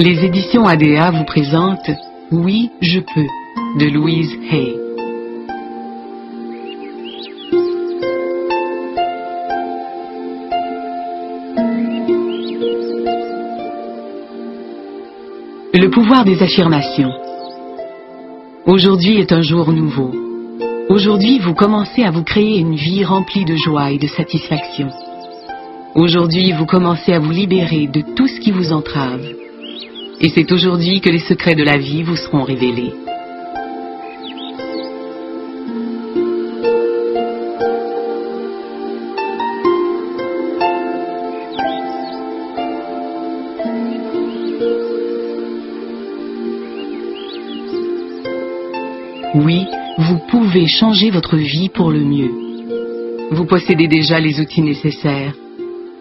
Les éditions ADA vous présentent Oui, je peux de Louise Hay. Le pouvoir des affirmations. Aujourd'hui est un jour nouveau. Aujourd'hui, vous commencez à vous créer une vie remplie de joie et de satisfaction. Aujourd'hui, vous commencez à vous libérer de tout ce qui vous entrave. Et c'est aujourd'hui que les secrets de la vie vous seront révélés. Oui, vous pouvez changer votre vie pour le mieux. Vous possédez déjà les outils nécessaires,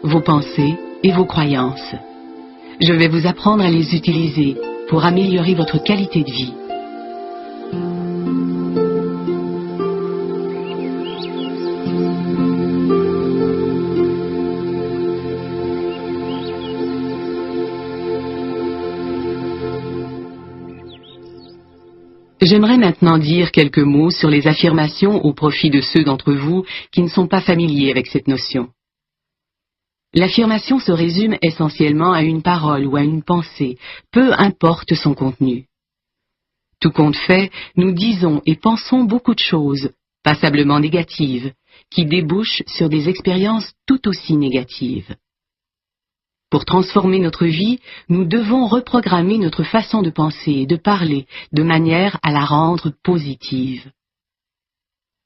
vos pensées et vos croyances. Je vais vous apprendre à les utiliser pour améliorer votre qualité de vie. J'aimerais maintenant dire quelques mots sur les affirmations au profit de ceux d'entre vous qui ne sont pas familiers avec cette notion. L'affirmation se résume essentiellement à une parole ou à une pensée, peu importe son contenu. Tout compte fait, nous disons et pensons beaucoup de choses, passablement négatives, qui débouchent sur des expériences tout aussi négatives. Pour transformer notre vie, nous devons reprogrammer notre façon de penser et de parler de manière à la rendre positive.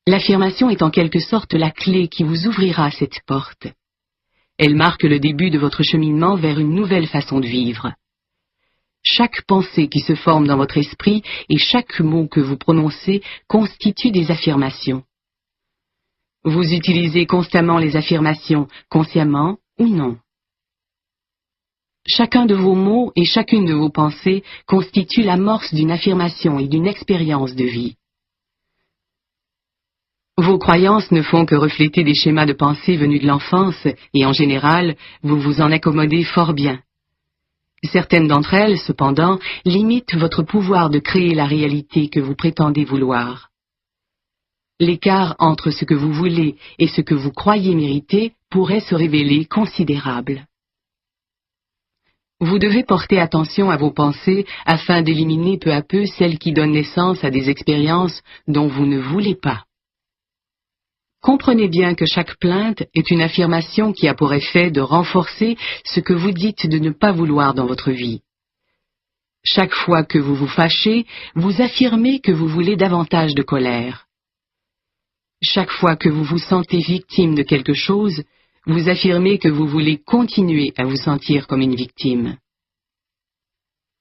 L'affirmation est en quelque sorte la clé qui vous ouvrira cette porte. Elle marque le début de votre cheminement vers une nouvelle façon de vivre. Chaque pensée qui se forme dans votre esprit et chaque mot que vous prononcez constituent des affirmations. Vous utilisez constamment les affirmations, consciemment ou non. Chacun de vos mots et chacune de vos pensées constitue l'amorce d'une affirmation et d'une expérience de vie. Vos croyances ne font que refléter des schémas de pensée venus de l'enfance et en général, vous vous en accommodez fort bien. Certaines d'entre elles, cependant, limitent votre pouvoir de créer la réalité que vous prétendez vouloir. L'écart entre ce que vous voulez et ce que vous croyez mériter pourrait se révéler considérable. Vous devez porter attention à vos pensées afin d'éliminer peu à peu celles qui donnent naissance à des expériences dont vous ne voulez pas. Comprenez bien que chaque plainte est une affirmation qui a pour effet de renforcer ce que vous dites de ne pas vouloir dans votre vie. Chaque fois que vous vous fâchez, vous affirmez que vous voulez davantage de colère. Chaque fois que vous vous sentez victime de quelque chose, vous affirmez que vous voulez continuer à vous sentir comme une victime.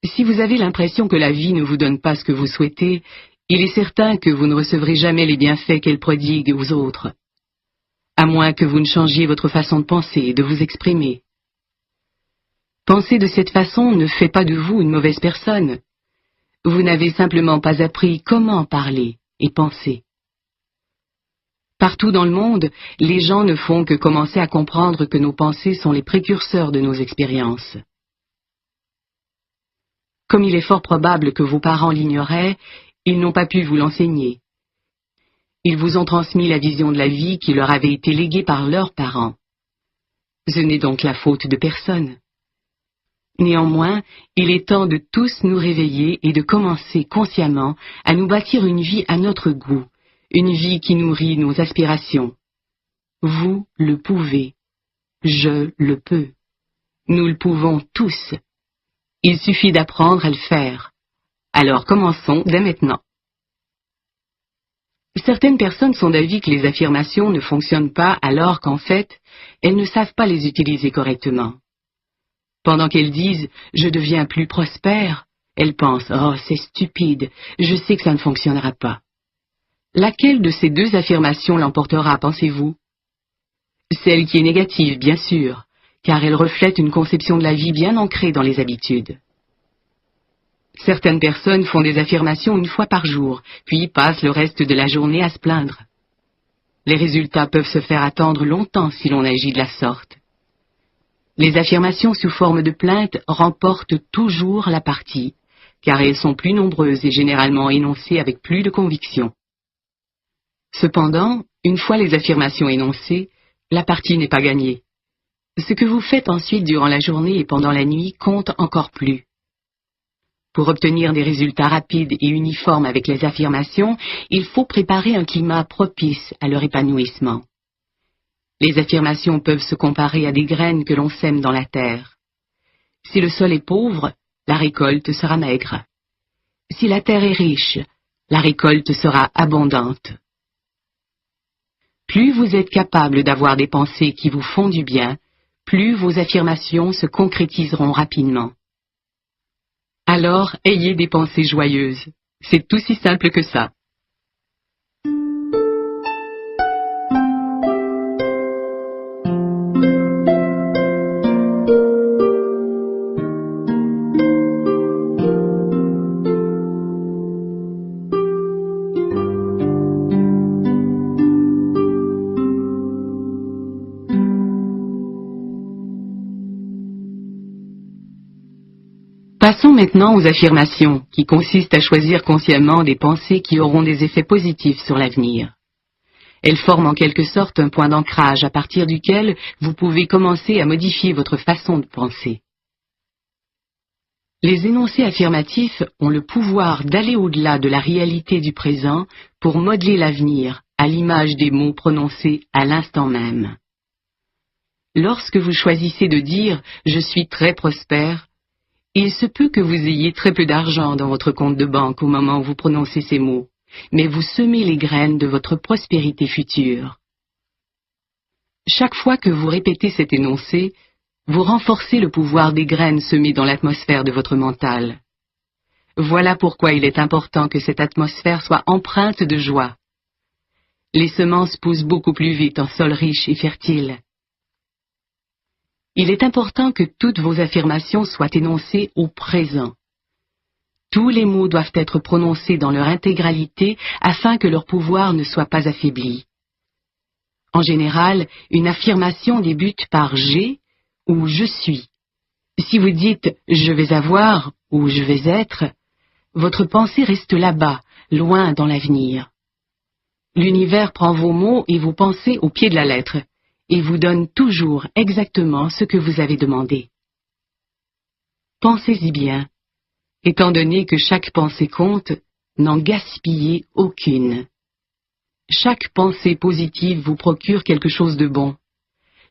Si vous avez l'impression que la vie ne vous donne pas ce que vous souhaitez, il est certain que vous ne recevrez jamais les bienfaits qu'elle prodigue aux autres, à moins que vous ne changiez votre façon de penser et de vous exprimer. Penser de cette façon ne fait pas de vous une mauvaise personne. Vous n'avez simplement pas appris comment parler et penser. Partout dans le monde, les gens ne font que commencer à comprendre que nos pensées sont les précurseurs de nos expériences. Comme il est fort probable que vos parents l'ignoraient, ils n'ont pas pu vous l'enseigner. Ils vous ont transmis la vision de la vie qui leur avait été léguée par leurs parents. Ce n'est donc la faute de personne. Néanmoins, il est temps de tous nous réveiller et de commencer consciemment à nous bâtir une vie à notre goût, une vie qui nourrit nos aspirations. Vous le pouvez. Je le peux. Nous le pouvons tous. Il suffit d'apprendre à le faire. Alors commençons dès maintenant. Certaines personnes sont d'avis que les affirmations ne fonctionnent pas alors qu'en fait, elles ne savent pas les utiliser correctement. Pendant qu'elles disent « je deviens plus prospère », elles pensent « oh, c'est stupide, je sais que ça ne fonctionnera pas ». Laquelle de ces deux affirmations l'emportera, pensez-vous? Celle qui est négative, bien sûr, car elle reflète une conception de la vie bien ancrée dans les habitudes. Certaines personnes font des affirmations une fois par jour, puis passent le reste de la journée à se plaindre. Les résultats peuvent se faire attendre longtemps si l'on agit de la sorte. Les affirmations sous forme de plainte remportent toujours la partie, car elles sont plus nombreuses et généralement énoncées avec plus de conviction. Cependant, une fois les affirmations énoncées, la partie n'est pas gagnée. Ce que vous faites ensuite durant la journée et pendant la nuit compte encore plus. Pour obtenir des résultats rapides et uniformes avec les affirmations, il faut préparer un climat propice à leur épanouissement. Les affirmations peuvent se comparer à des graines que l'on sème dans la terre. Si le sol est pauvre, la récolte sera maigre. Si la terre est riche, la récolte sera abondante. Plus vous êtes capable d'avoir des pensées qui vous font du bien, plus vos affirmations se concrétiseront rapidement. Alors, ayez des pensées joyeuses. C'est aussi simple que ça. Passons maintenant aux affirmations, qui consistent à choisir consciemment des pensées qui auront des effets positifs sur l'avenir. Elles forment en quelque sorte un point d'ancrage à partir duquel vous pouvez commencer à modifier votre façon de penser. Les énoncés affirmatifs ont le pouvoir d'aller au-delà de la réalité du présent pour modeler l'avenir, à l'image des mots prononcés à l'instant même. Lorsque vous choisissez de dire « je suis très prospère », il se peut que vous ayez très peu d'argent dans votre compte de banque au moment où vous prononcez ces mots, mais vous semez les graines de votre prospérité future. Chaque fois que vous répétez cet énoncé, vous renforcez le pouvoir des graines semées dans l'atmosphère de votre mental. Voilà pourquoi il est important que cette atmosphère soit empreinte de joie. Les semences poussent beaucoup plus vite en sol riche et fertile. Il est important que toutes vos affirmations soient énoncées au présent. Tous les mots doivent être prononcés dans leur intégralité afin que leur pouvoir ne soit pas affaibli. En général, une affirmation débute par « j'ai » ou « je suis ». Si vous dites « je vais avoir » ou « je vais être », votre pensée reste là-bas, loin dans l'avenir. L'univers prend vos mots et vos pensées au pied de la lettre, et vous donne toujours exactement ce que vous avez demandé. Pensez-y bien. Étant donné que chaque pensée compte, n'en gaspillez aucune. Chaque pensée positive vous procure quelque chose de bon.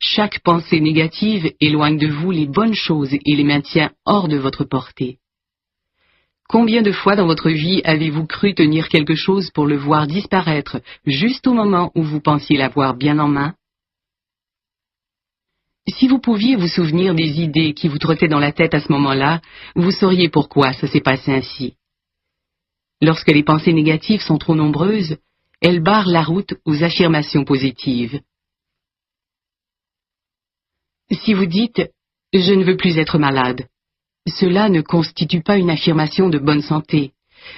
Chaque pensée négative éloigne de vous les bonnes choses et les maintient hors de votre portée. Combien de fois dans votre vie avez-vous cru tenir quelque chose pour le voir disparaître juste au moment où vous pensiez l'avoir bien en main? Si vous pouviez vous souvenir des idées qui vous trottaient dans la tête à ce moment-là, vous sauriez pourquoi ça s'est passé ainsi. Lorsque les pensées négatives sont trop nombreuses, elles barrent la route aux affirmations positives. Si vous dites « je ne veux plus être malade », cela ne constitue pas une affirmation de bonne santé.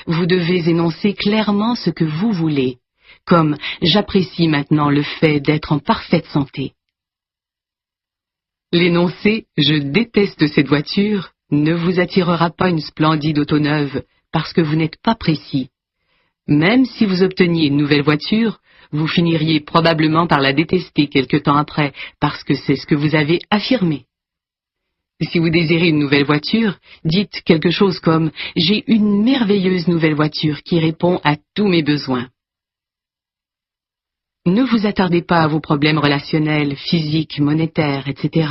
Vous devez énoncer clairement ce que vous voulez, comme « j'apprécie maintenant le fait d'être en parfaite santé ». L'énoncé « je déteste cette voiture » ne vous attirera pas une splendide auto neuve parce que vous n'êtes pas précis. Même si vous obteniez une nouvelle voiture, vous finiriez probablement par la détester quelque temps après parce que c'est ce que vous avez affirmé. Si vous désirez une nouvelle voiture, dites quelque chose comme « j'ai une merveilleuse nouvelle voiture qui répond à tous mes besoins ». Ne vous attardez pas à vos problèmes relationnels, physiques, monétaires, etc.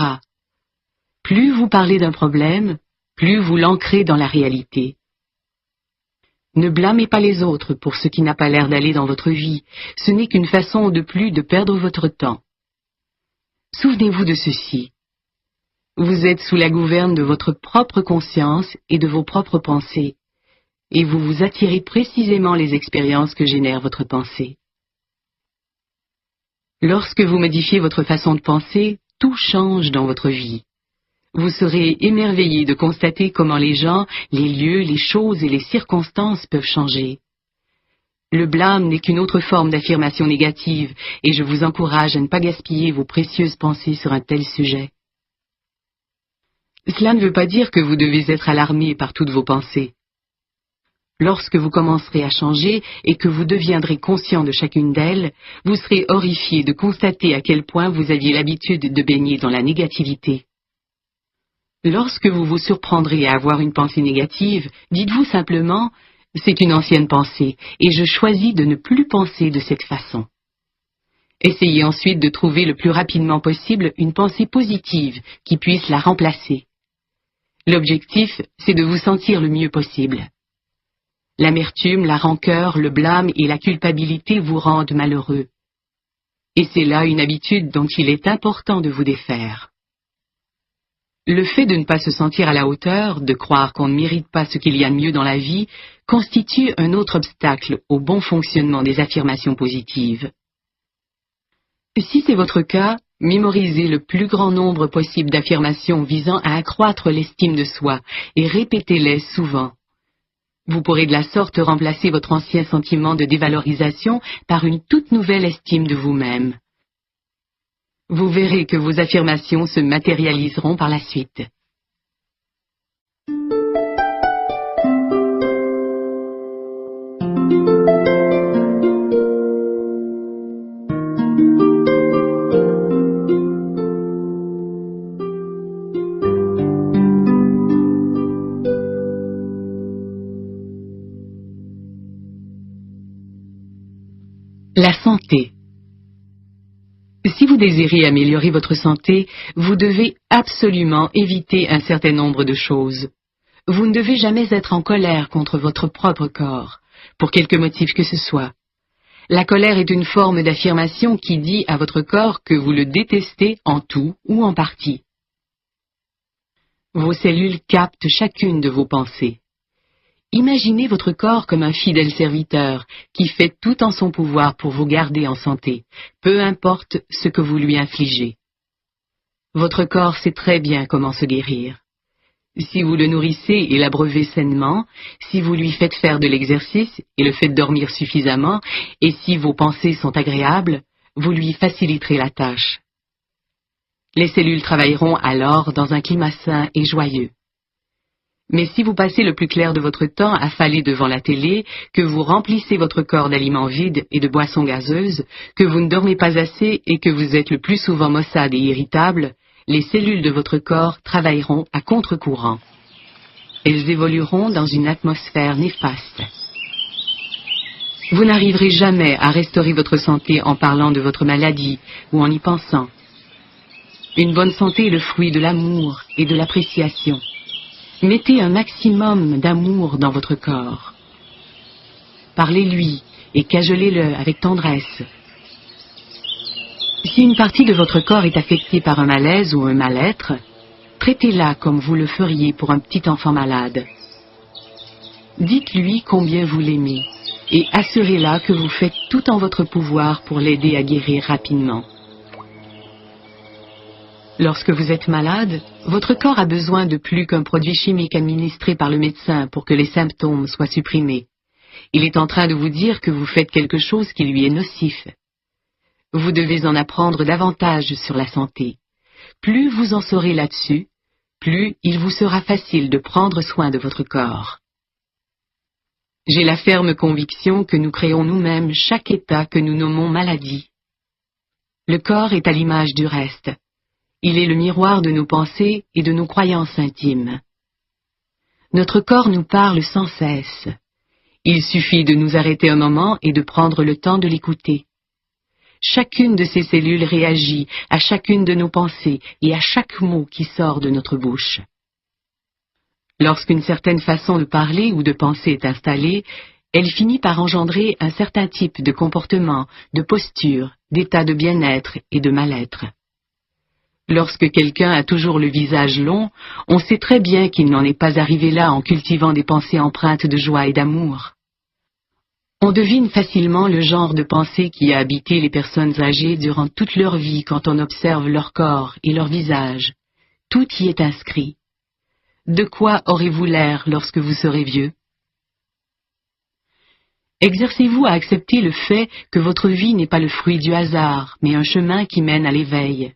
Plus vous parlez d'un problème, plus vous l'ancrez dans la réalité. Ne blâmez pas les autres pour ce qui n'a pas l'air d'aller dans votre vie, ce n'est qu'une façon de plus de perdre votre temps. Souvenez-vous de ceci. Vous êtes sous la gouverne de votre propre conscience et de vos propres pensées, et vous vous attirez précisément les expériences que génère votre pensée. Lorsque vous modifiez votre façon de penser, tout change dans votre vie. Vous serez émerveillé de constater comment les gens, les lieux, les choses et les circonstances peuvent changer. Le blâme n'est qu'une autre forme d'affirmation négative, et je vous encourage à ne pas gaspiller vos précieuses pensées sur un tel sujet. Cela ne veut pas dire que vous devez être alarmé par toutes vos pensées. Lorsque vous commencerez à changer et que vous deviendrez conscient de chacune d'elles, vous serez horrifié de constater à quel point vous aviez l'habitude de baigner dans la négativité. Lorsque vous vous surprendrez à avoir une pensée négative, dites-vous simplement « c'est une ancienne pensée et je choisis de ne plus penser de cette façon ». Essayez ensuite de trouver le plus rapidement possible une pensée positive qui puisse la remplacer. L'objectif, c'est de vous sentir le mieux possible. L'amertume, la rancœur, le blâme et la culpabilité vous rendent malheureux. Et c'est là une habitude dont il est important de vous défaire. Le fait de ne pas se sentir à la hauteur, de croire qu'on ne mérite pas ce qu'il y a de mieux dans la vie, constitue un autre obstacle au bon fonctionnement des affirmations positives. Si c'est votre cas, mémorisez le plus grand nombre possible d'affirmations visant à accroître l'estime de soi et répétez-les souvent. Vous pourrez de la sorte remplacer votre ancien sentiment de dévalorisation par une toute nouvelle estime de vous-même. Vous verrez que vos affirmations se matérialiseront par la suite. La santé. Si vous désirez améliorer votre santé, vous devez absolument éviter un certain nombre de choses. Vous ne devez jamais être en colère contre votre propre corps, pour quelque motif que ce soit. La colère est une forme d'affirmation qui dit à votre corps que vous le détestez en tout ou en partie. Vos cellules captent chacune de vos pensées. Imaginez votre corps comme un fidèle serviteur qui fait tout en son pouvoir pour vous garder en santé, peu importe ce que vous lui infligez. Votre corps sait très bien comment se guérir. Si vous le nourrissez et l'abreuvez sainement, si vous lui faites faire de l'exercice et le faites dormir suffisamment, et si vos pensées sont agréables, vous lui faciliterez la tâche. Les cellules travailleront alors dans un climat sain et joyeux. Mais si vous passez le plus clair de votre temps affalé devant la télé, que vous remplissez votre corps d'aliments vides et de boissons gazeuses, que vous ne dormez pas assez et que vous êtes le plus souvent maussade et irritable, les cellules de votre corps travailleront à contre-courant. Elles évolueront dans une atmosphère néfaste. Vous n'arriverez jamais à restaurer votre santé en parlant de votre maladie ou en y pensant. Une bonne santé est le fruit de l'amour et de l'appréciation. Mettez un maximum d'amour dans votre corps. Parlez-lui et cajolez-le avec tendresse. Si une partie de votre corps est affectée par un malaise ou un mal-être, traitez-la comme vous le feriez pour un petit enfant malade. Dites-lui combien vous l'aimez et assurez-la que vous faites tout en votre pouvoir pour l'aider à guérir rapidement. Lorsque vous êtes malade, votre corps a besoin de plus qu'un produit chimique administré par le médecin pour que les symptômes soient supprimés. Il est en train de vous dire que vous faites quelque chose qui lui est nocif. Vous devez en apprendre davantage sur la santé. Plus vous en saurez là-dessus, plus il vous sera facile de prendre soin de votre corps. J'ai la ferme conviction que nous créons nous-mêmes chaque état que nous nommons maladie. Le corps est à l'image du reste. Il est le miroir de nos pensées et de nos croyances intimes. Notre corps nous parle sans cesse. Il suffit de nous arrêter un moment et de prendre le temps de l'écouter. Chacune de ces cellules réagit à chacune de nos pensées et à chaque mot qui sort de notre bouche. Lorsqu'une certaine façon de parler ou de penser est installée, elle finit par engendrer un certain type de comportement, de posture, d'état de bien-être et de mal-être. Lorsque quelqu'un a toujours le visage long, on sait très bien qu'il n'en est pas arrivé là en cultivant des pensées empreintes de joie et d'amour. On devine facilement le genre de pensée qui a habité les personnes âgées durant toute leur vie quand on observe leur corps et leur visage. Tout y est inscrit. De quoi aurez-vous l'air lorsque vous serez vieux? Exercez-vous à accepter le fait que votre vie n'est pas le fruit du hasard, mais un chemin qui mène à l'éveil.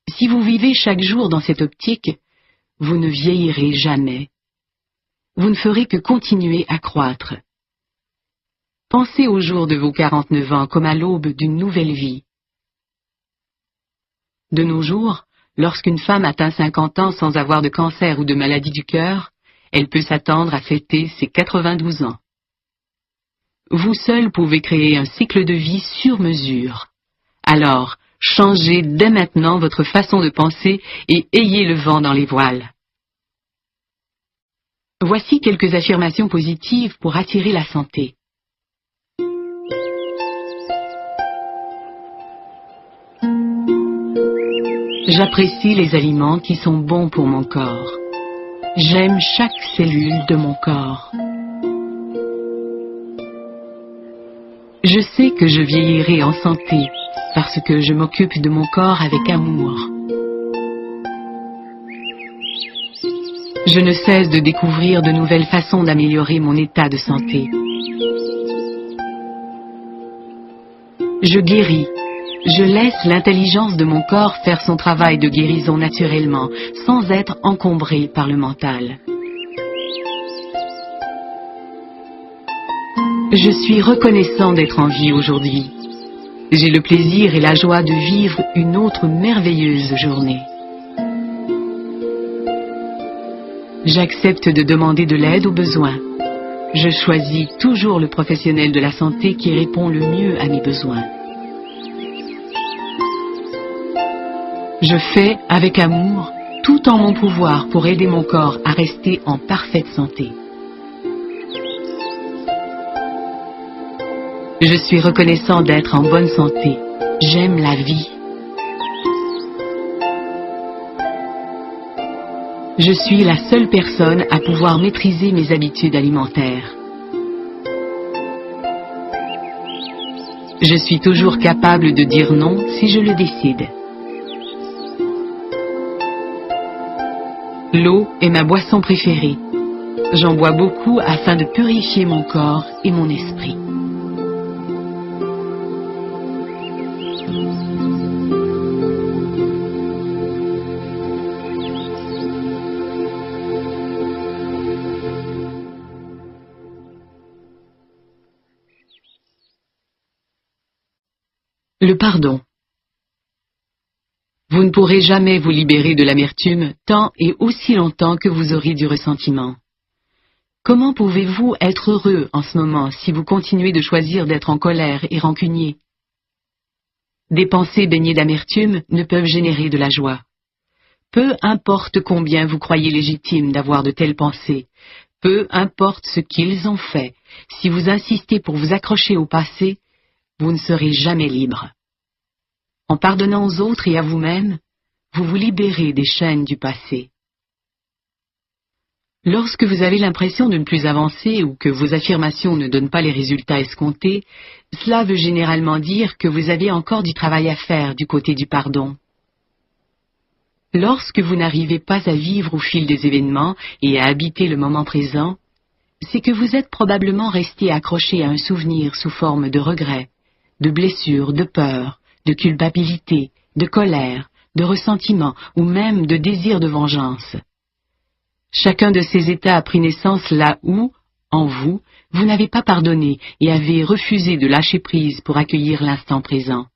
Si vous vivez chaque jour dans cette optique, vous ne vieillirez jamais. Vous ne ferez que continuer à croître. Pensez au jour de vos 49 ans comme à l'aube d'une nouvelle vie. De nos jours, lorsqu'une femme atteint 50 ans sans avoir de cancer ou de maladie du cœur, elle peut s'attendre à fêter ses 92 ans. Vous seul pouvez créer un cycle de vie sur mesure. Alors, changez dès maintenant votre façon de penser et ayez le vent dans les voiles. Voici quelques affirmations positives pour attirer la santé. J'apprécie les aliments qui sont bons pour mon corps. J'aime chaque cellule de mon corps. Je sais que je vieillirai en santé parce que je m'occupe de mon corps avec amour. Je ne cesse de découvrir de nouvelles façons d'améliorer mon état de santé. Je guéris. Je laisse l'intelligence de mon corps faire son travail de guérison naturellement, sans être encombré par le mental. Je suis reconnaissant d'être en vie aujourd'hui. J'ai le plaisir et la joie de vivre une autre merveilleuse journée. J'accepte de demander de l'aide aux besoins. Je choisis toujours le professionnel de la santé qui répond le mieux à mes besoins. Je fais avec amour tout en mon pouvoir pour aider mon corps à rester en parfaite santé. Je suis reconnaissant d'être en bonne santé. J'aime la vie. Je suis la seule personne à pouvoir maîtriser mes habitudes alimentaires. Je suis toujours capable de dire non si je le décide. L'eau est ma boisson préférée. J'en bois beaucoup afin de purifier mon corps et mon esprit. Le pardon. Vous ne pourrez jamais vous libérer de l'amertume tant et aussi longtemps que vous aurez du ressentiment. Comment pouvez-vous être heureux en ce moment si vous continuez de choisir d'être en colère et rancunier? Des pensées baignées d'amertume ne peuvent générer de la joie. Peu importe combien vous croyez légitime d'avoir de telles pensées, peu importe ce qu'ils ont fait, si vous insistez pour vous accrocher au passé, vous ne serez jamais libre. En pardonnant aux autres et à vous-même, vous vous libérez des chaînes du passé. Lorsque vous avez l'impression de ne plus avancer ou que vos affirmations ne donnent pas les résultats escomptés, cela veut généralement dire que vous avez encore du travail à faire du côté du pardon. Lorsque vous n'arrivez pas à vivre au fil des événements et à habiter le moment présent, c'est que vous êtes probablement resté accroché à un souvenir sous forme de regret, de blessure, de peur, de culpabilité, de colère, de ressentiment ou même de désir de vengeance. Chacun de ces états a pris naissance là où, en vous, vous n'avez pas pardonné et avez refusé de lâcher prise pour accueillir l'instant présent.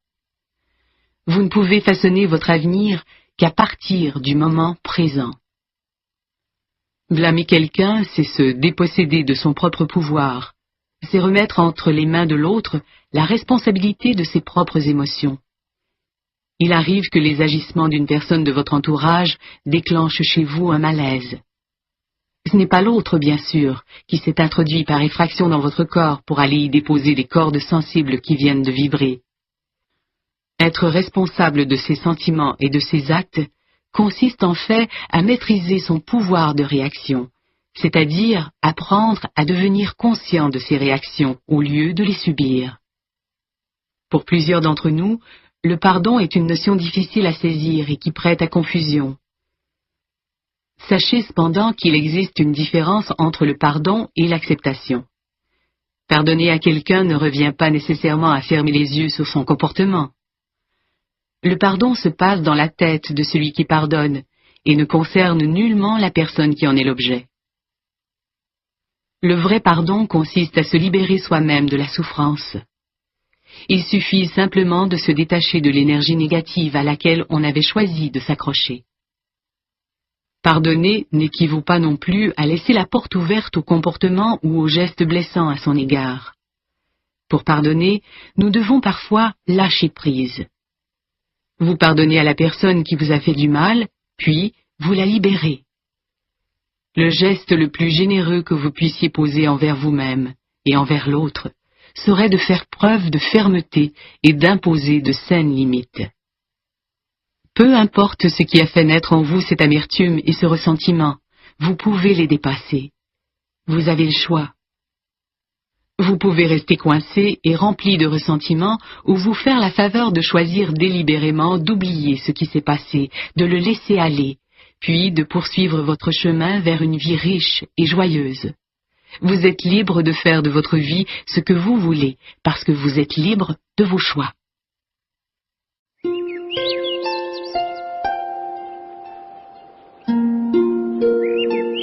Vous ne pouvez façonner votre avenir qu'à partir du moment présent. Blâmer quelqu'un, c'est se déposséder de son propre pouvoir. C'est remettre entre les mains de l'autre la responsabilité de ses propres émotions. Il arrive que les agissements d'une personne de votre entourage déclenchent chez vous un malaise. Ce n'est pas l'autre, bien sûr, qui s'est introduit par effraction dans votre corps pour aller y déposer des cordes sensibles qui viennent de vibrer. Être responsable de ses sentiments et de ses actes consiste en fait à maîtriser son pouvoir de réaction, c'est-à-dire apprendre à devenir conscient de ses réactions au lieu de les subir. Pour plusieurs d'entre nous, le pardon est une notion difficile à saisir et qui prête à confusion. Sachez cependant qu'il existe une différence entre le pardon et l'acceptation. Pardonner à quelqu'un ne revient pas nécessairement à fermer les yeux sur son comportement. Le pardon se passe dans la tête de celui qui pardonne, et ne concerne nullement la personne qui en est l'objet. Le vrai pardon consiste à se libérer soi-même de la souffrance. Il suffit simplement de se détacher de l'énergie négative à laquelle on avait choisi de s'accrocher. Pardonner n'équivaut pas non plus à laisser la porte ouverte au comportement ou aux gestes blessants à son égard. Pour pardonner, nous devons parfois lâcher prise. Vous pardonnez à la personne qui vous a fait du mal, puis vous la libérez. Le geste le plus généreux que vous puissiez poser envers vous-même et envers l'autre serait de faire preuve de fermeté et d'imposer de saines limites. Peu importe ce qui a fait naître en vous cette amertume et ce ressentiment, vous pouvez les dépasser. Vous avez le choix. Vous pouvez rester coincé et rempli de ressentiment ou vous faire la faveur de choisir délibérément d'oublier ce qui s'est passé, de le laisser aller, puis de poursuivre votre chemin vers une vie riche et joyeuse. Vous êtes libre de faire de votre vie ce que vous voulez, parce que vous êtes libre de vos choix.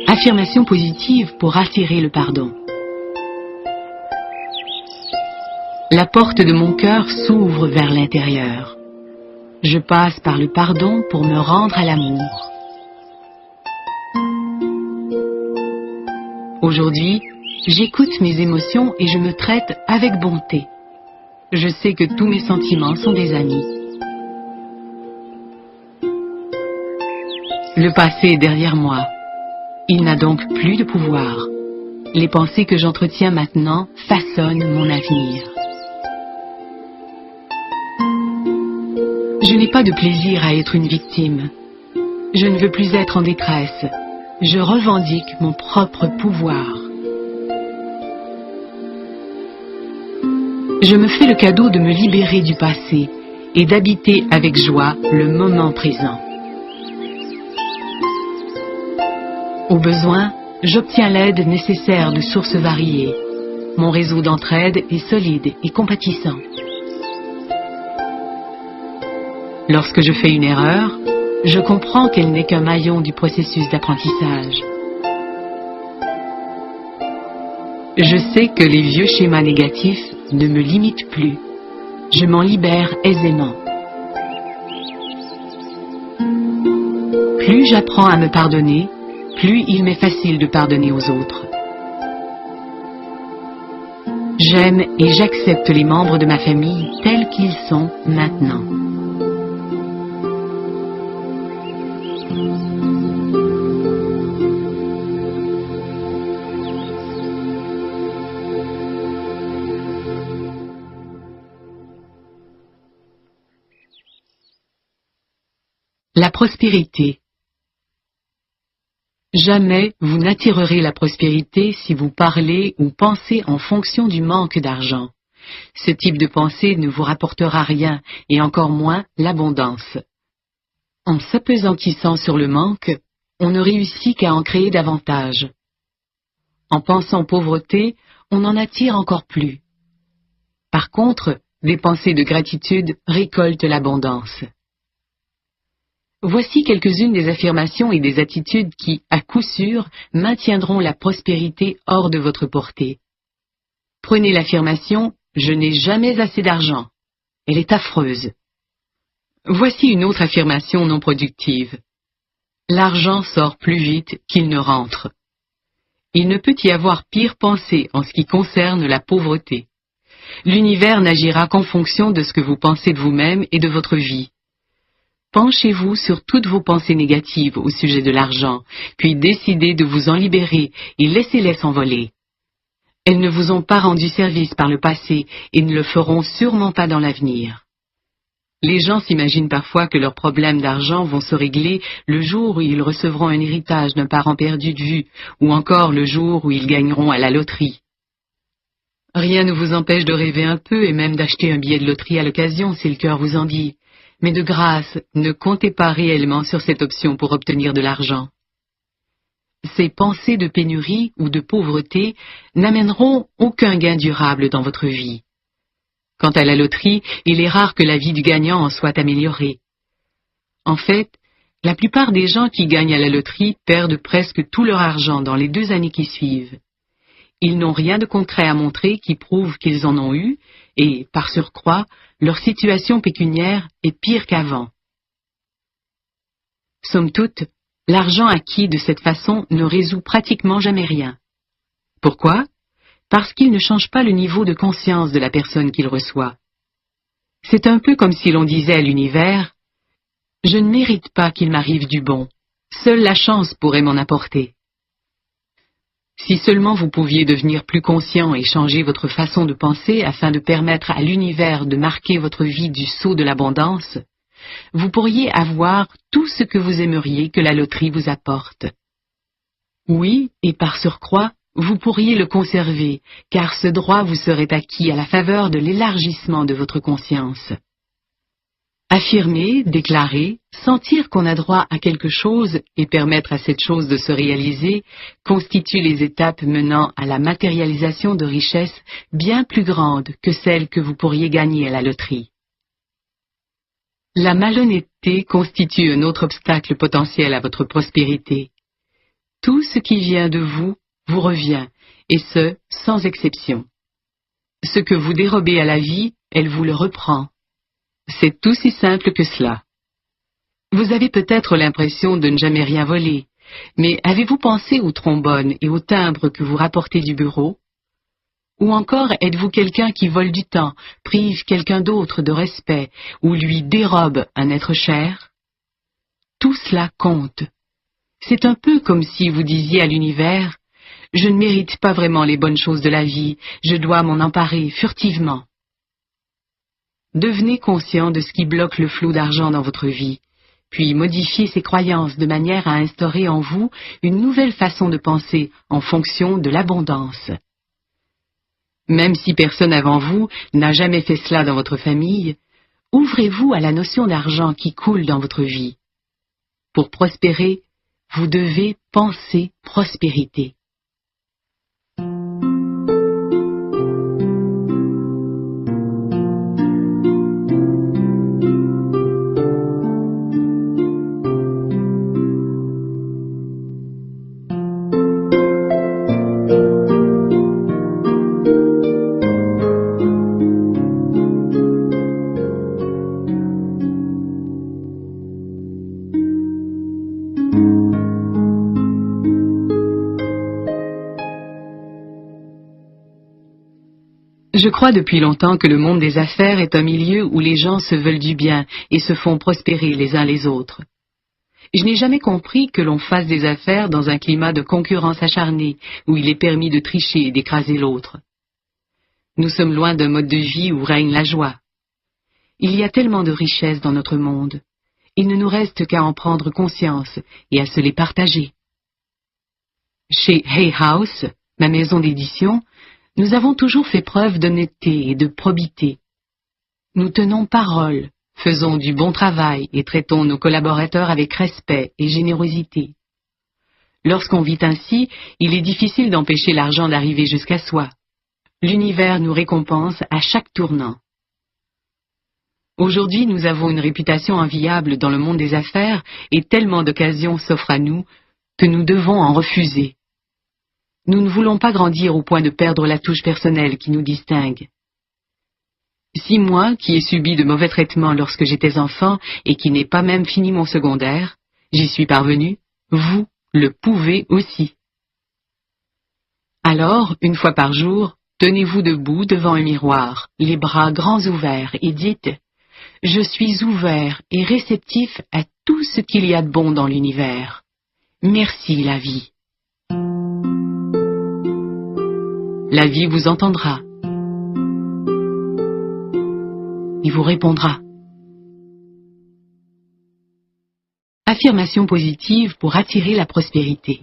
Affirmation positive pour attirer le pardon. La porte de mon cœur s'ouvre vers l'intérieur. Je passe par le pardon pour me rendre à l'amour. Aujourd'hui, j'écoute mes émotions et je me traite avec bonté. Je sais que tous mes sentiments sont des amis. Le passé est derrière moi. Il n'a donc plus de pouvoir. Les pensées que j'entretiens maintenant façonnent mon avenir. Je n'ai pas de plaisir à être une victime. Je ne veux plus être en détresse. Je revendique mon propre pouvoir. Je me fais le cadeau de me libérer du passé et d'habiter avec joie le moment présent. Au besoin, j'obtiens l'aide nécessaire de sources variées. Mon réseau d'entraide est solide et compatissant. Lorsque je fais une erreur, je comprends qu'elle n'est qu'un maillon du processus d'apprentissage. Je sais que les vieux schémas négatifs ne me limitent plus. Je m'en libère aisément. Plus j'apprends à me pardonner, plus il m'est facile de pardonner aux autres. J'aime et j'accepte les membres de ma famille tels qu'ils sont maintenant. La prospérité. Jamais vous n'attirerez la prospérité si vous parlez ou pensez en fonction du manque d'argent. Ce type de pensée ne vous rapportera rien, et encore moins l'abondance. En s'apesantissant sur le manque, on ne réussit qu'à en créer davantage. En pensant pauvreté, on en attire encore plus. Par contre, des pensées de gratitude récoltent l'abondance. Voici quelques-unes des affirmations et des attitudes qui, à coup sûr, maintiendront la prospérité hors de votre portée. Prenez l'affirmation « Je n'ai jamais assez d'argent ». Elle est affreuse. Voici une autre affirmation non productive. L'argent sort plus vite qu'il ne rentre. Il ne peut y avoir pire pensée en ce qui concerne la pauvreté. L'univers n'agira qu'en fonction de ce que vous pensez de vous-même et de votre vie. Penchez-vous sur toutes vos pensées négatives au sujet de l'argent, puis décidez de vous en libérer et laissez-les s'envoler. Elles ne vous ont pas rendu service par le passé et ne le feront sûrement pas dans l'avenir. Les gens s'imaginent parfois que leurs problèmes d'argent vont se régler le jour où ils recevront un héritage d'un parent perdu de vue, ou encore le jour où ils gagneront à la loterie. Rien ne vous empêche de rêver un peu et même d'acheter un billet de loterie à l'occasion si le cœur vous en dit. Mais de grâce, ne comptez pas réellement sur cette option pour obtenir de l'argent. Ces pensées de pénurie ou de pauvreté n'amèneront aucun gain durable dans votre vie. Quant à la loterie, il est rare que la vie du gagnant en soit améliorée. En fait, La plupart des gens qui gagnent à la loterie perdent presque tout leur argent dans les 2 années qui suivent. Ils n'ont rien de concret à montrer qui prouve qu'ils en ont eu, et, par surcroît, leur situation pécuniaire est pire qu'avant. Somme toute, l'argent acquis de cette façon ne résout pratiquement jamais rien. Pourquoi? Parce qu'il ne change pas le niveau de conscience de la personne qu'il reçoit. C'est un peu comme si l'on disait à l'univers « Je ne mérite pas qu'il m'arrive du bon, seule la chance pourrait m'en apporter. » Si seulement vous pouviez devenir plus conscient et changer votre façon de penser afin de permettre à l'univers de marquer votre vie du sceau de l'abondance, vous pourriez avoir tout ce que vous aimeriez que la loterie vous apporte. Oui, et par surcroît, vous pourriez le conserver, car ce droit vous serait acquis à la faveur de l'élargissement de votre conscience. Affirmer, déclarer, sentir qu'on a droit à quelque chose et permettre à cette chose de se réaliser constituent les étapes menant à la matérialisation de richesses bien plus grandes que celles que vous pourriez gagner à la loterie. La malhonnêteté constitue un autre obstacle potentiel à votre prospérité. Tout ce qui vient de vous revient, et ce, sans exception. Ce que vous dérobez à la vie, elle vous le reprend. C'est aussi simple que cela. Vous avez peut-être l'impression de ne jamais rien voler, mais avez-vous pensé aux trombones et aux timbres que vous rapportez du bureau? Ou encore êtes-vous quelqu'un qui vole du temps, prive quelqu'un d'autre de respect, ou lui dérobe un être cher? Tout cela compte. C'est un peu comme si vous disiez à l'univers « Je ne mérite pas vraiment les bonnes choses de la vie, je dois m'en emparer furtivement. » Devenez conscient de ce qui bloque le flot d'argent dans votre vie, puis modifiez ces croyances de manière à instaurer en vous une nouvelle façon de penser en fonction de l'abondance. Même si personne avant vous n'a jamais fait cela dans votre famille, ouvrez-vous à la notion d'argent qui coule dans votre vie. Pour prospérer, vous devez penser prospérité. Je crois depuis longtemps que le monde des affaires est un milieu où les gens se veulent du bien et se font prospérer les uns les autres. Je n'ai jamais compris que l'on fasse des affaires dans un climat de concurrence acharnée, où il est permis de tricher et d'écraser l'autre. Nous sommes loin d'un mode de vie où règne la joie. Il y a tellement de richesses dans notre monde. Il ne nous reste qu'à en prendre conscience et à se les partager. Chez Hay House, ma maison d'édition, nous avons toujours fait preuve d'honnêteté et de probité. Nous tenons parole, faisons du bon travail et traitons nos collaborateurs avec respect et générosité. Lorsqu'on vit ainsi, il est difficile d'empêcher l'argent d'arriver jusqu'à soi. L'univers nous récompense à chaque tournant. Aujourd'hui, nous avons une réputation enviable dans le monde des affaires et tellement d'occasions s'offrent à nous que nous devons en refuser. Nous ne voulons pas grandir au point de perdre la touche personnelle qui nous distingue. Si moi, qui ai subi de mauvais traitements lorsque j'étais enfant et qui n'ai pas même fini mon secondaire, j'y suis parvenu, vous le pouvez aussi. Alors, une fois par jour, tenez-vous debout devant un miroir, les bras grands ouverts, et dites « Je suis ouvert et réceptif à tout ce qu'il y a de bon dans l'univers. Merci la vie. » La vie vous entendra et vous répondra. Affirmation positive pour attirer la prospérité.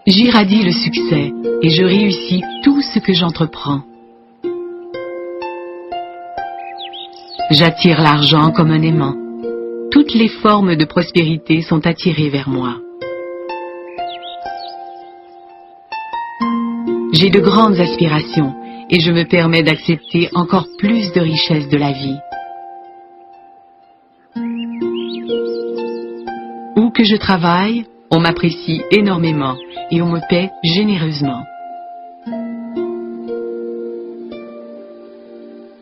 J'irradie le succès et je réussis tout ce que j'entreprends. J'attire l'argent comme un aimant. Toutes les formes de prospérité sont attirées vers moi. J'ai de grandes aspirations et je me permets d'accepter encore plus de richesses de la vie. Lorsque je travaille, on m'apprécie énormément et on me paie généreusement.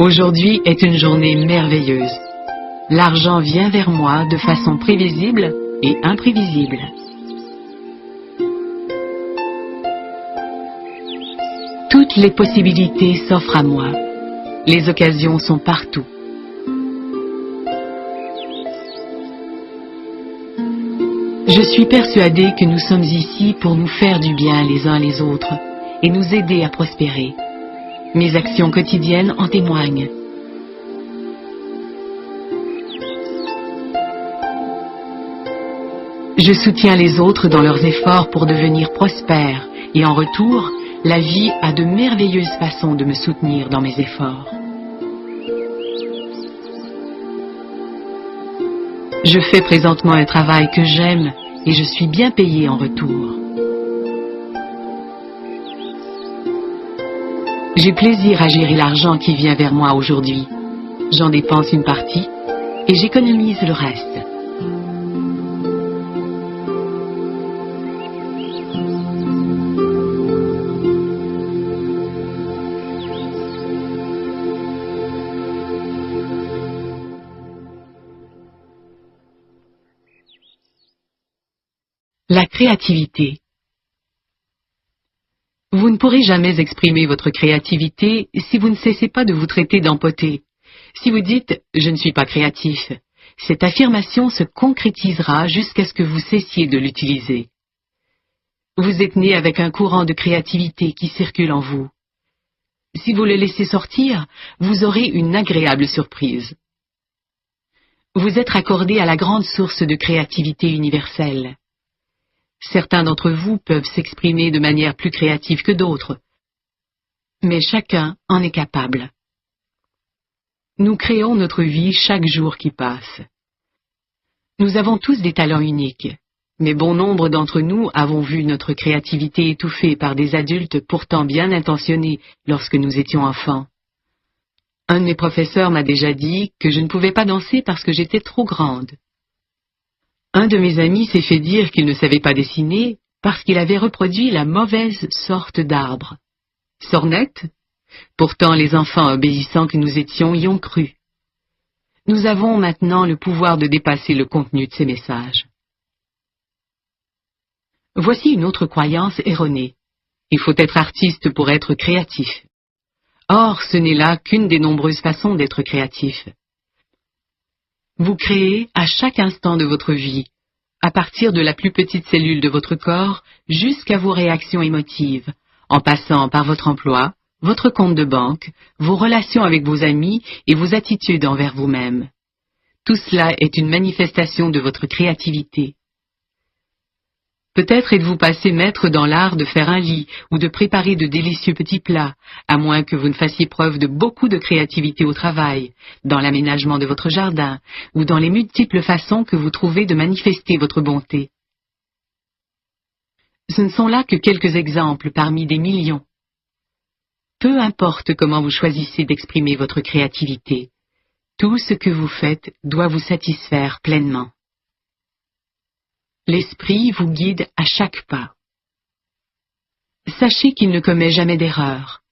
Aujourd'hui est une journée merveilleuse. L'argent vient vers moi de façon prévisible et imprévisible. Toutes les possibilités s'offrent à moi. Les occasions sont partout. Je suis persuadée que nous sommes ici pour nous faire du bien les uns les autres et nous aider à prospérer. Mes actions quotidiennes en témoignent. Je soutiens les autres dans leurs efforts pour devenir prospères et en retour, la vie a de merveilleuses façons de me soutenir dans mes efforts. Je fais présentement un travail que j'aime et je suis bien payé en retour. J'ai plaisir à gérer l'argent qui vient vers moi aujourd'hui. J'en dépense une partie et j'économise le reste. La créativité. Vous ne pourrez jamais exprimer votre créativité si vous ne cessez pas de vous traiter d'empoté. Si vous dites « je ne suis pas créatif », cette affirmation se concrétisera jusqu'à ce que vous cessiez de l'utiliser. Vous êtes né avec un courant de créativité qui circule en vous. Si vous le laissez sortir, vous aurez une agréable surprise. Vous êtes raccordé à la grande source de créativité universelle. Certains d'entre vous peuvent s'exprimer de manière plus créative que d'autres, mais chacun en est capable. Nous créons notre vie chaque jour qui passe. Nous avons tous des talents uniques, mais bon nombre d'entre nous avons vu notre créativité étouffée par des adultes pourtant bien intentionnés lorsque nous étions enfants. Un de mes professeurs m'a déjà dit que je ne pouvais pas danser parce que j'étais trop grande. Un de mes amis s'est fait dire qu'il ne savait pas dessiner parce qu'il avait reproduit la mauvaise sorte d'arbre. Sornette? Pourtant les enfants obéissants que nous étions y ont cru. Nous avons maintenant le pouvoir de dépasser le contenu de ces messages. Voici une autre croyance erronée. Il faut être artiste pour être créatif. Or, ce n'est là qu'une des nombreuses façons d'être créatif. Vous créez à chaque instant de votre vie, à partir de la plus petite cellule de votre corps jusqu'à vos réactions émotives, en passant par votre emploi, votre compte de banque, vos relations avec vos amis et vos attitudes envers vous-même. Tout cela est une manifestation de votre créativité. Peut-être êtes-vous passé maître dans l'art de faire un lit ou de préparer de délicieux petits plats, à moins que vous ne fassiez preuve de beaucoup de créativité au travail, dans l'aménagement de votre jardin ou dans les multiples façons que vous trouvez de manifester votre bonté. Ce ne sont là que quelques exemples parmi des millions. Peu importe comment vous choisissez d'exprimer votre créativité, tout ce que vous faites doit vous satisfaire pleinement. L'esprit vous guide à chaque pas. Sachez qu'il ne commet jamais d'erreur.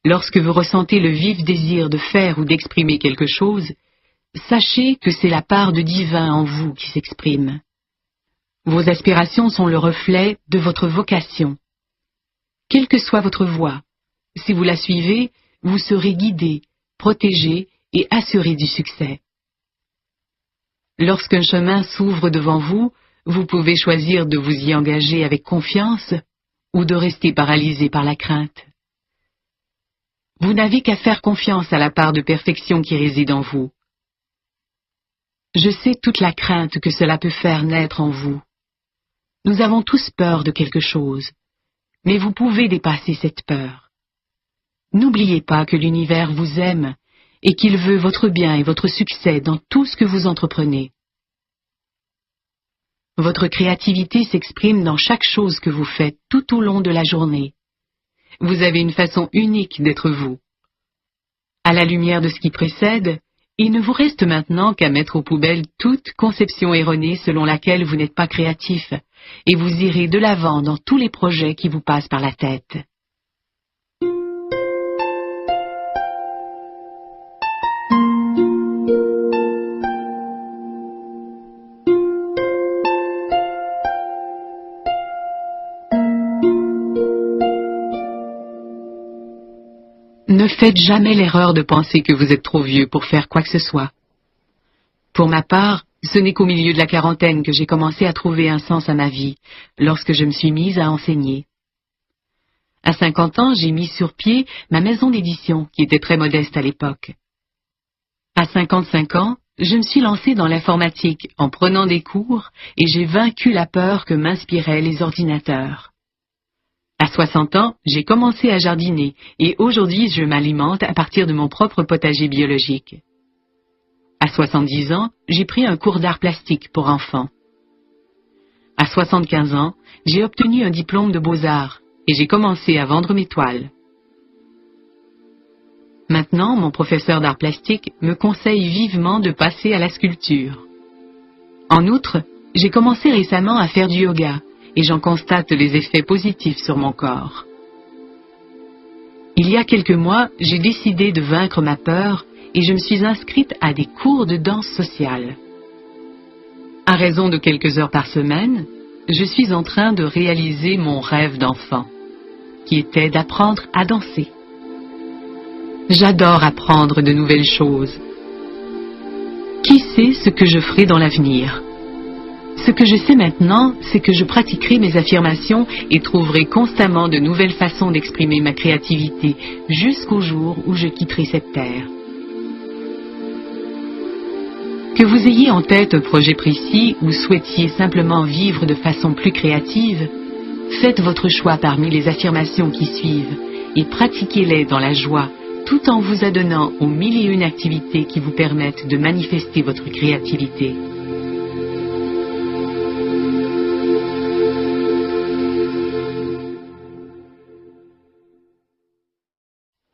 Lorsque vous ressentez le vif désir de faire ou d'exprimer quelque chose, sachez que c'est la part de divin en vous qui s'exprime. Vos aspirations sont le reflet de votre vocation. Quelle que soit votre voie, si vous la suivez, vous serez guidé, protégé et assuré du succès. Lorsqu'un chemin s'ouvre devant vous, vous pouvez choisir de vous y engager avec confiance ou de rester paralysé par la crainte. Vous n'avez qu'à faire confiance à la part de perfection qui réside en vous. Je sais toute la crainte que cela peut faire naître en vous. Nous avons tous peur de quelque chose, mais vous pouvez dépasser cette peur. N'oubliez pas que l'univers vous aime et qu'il veut votre bien et votre succès dans tout ce que vous entreprenez. Votre créativité s'exprime dans chaque chose que vous faites tout au long de la journée. Vous avez une façon unique d'être vous. À la lumière de ce qui précède, Il ne vous reste maintenant qu'à mettre aux poubelles toute conception erronée selon laquelle vous n'êtes pas créatif, et vous irez de l'avant dans tous les projets qui vous passent par la tête. Ne faites jamais l'erreur de penser que vous êtes trop vieux pour faire quoi que ce soit. Pour ma part, ce n'est qu'au milieu de la quarantaine que j'ai commencé à trouver un sens à ma vie, lorsque je me suis mise à enseigner. À 50 ans, j'ai mis sur pied ma maison d'édition, qui était très modeste à l'époque. À 55 ans, je me suis lancée dans l'informatique en prenant des cours et j'ai vaincu la peur que m'inspiraient les ordinateurs. À 60 ans, j'ai commencé à jardiner et aujourd'hui je m'alimente à partir de mon propre potager biologique. À 70 ans, j'ai pris un cours d'art plastique pour enfants. À 75 ans, j'ai obtenu un diplôme de beaux-arts et j'ai commencé à vendre mes toiles. Maintenant, mon professeur d'art plastique me conseille vivement de passer à la sculpture. En outre, j'ai commencé récemment à faire du yoga et j'en constate les effets positifs sur mon corps. Il y a quelques mois, j'ai décidé de vaincre ma peur et je me suis inscrite à des cours de danse sociale. À raison de quelques heures par semaine, je suis en train de réaliser mon rêve d'enfant, qui était d'apprendre à danser. J'adore apprendre de nouvelles choses. Qui sait ce que je ferai dans l'avenir ? Ce que je sais maintenant, c'est que je pratiquerai mes affirmations et trouverai constamment de nouvelles façons d'exprimer ma créativité jusqu'au jour où je quitterai cette terre. Que vous ayez en tête un projet précis ou souhaitiez simplement vivre de façon plus créative, faites votre choix parmi les affirmations qui suivent et pratiquez-les dans la joie tout en vous adonnant aux 1001 activités qui vous permettent de manifester votre créativité.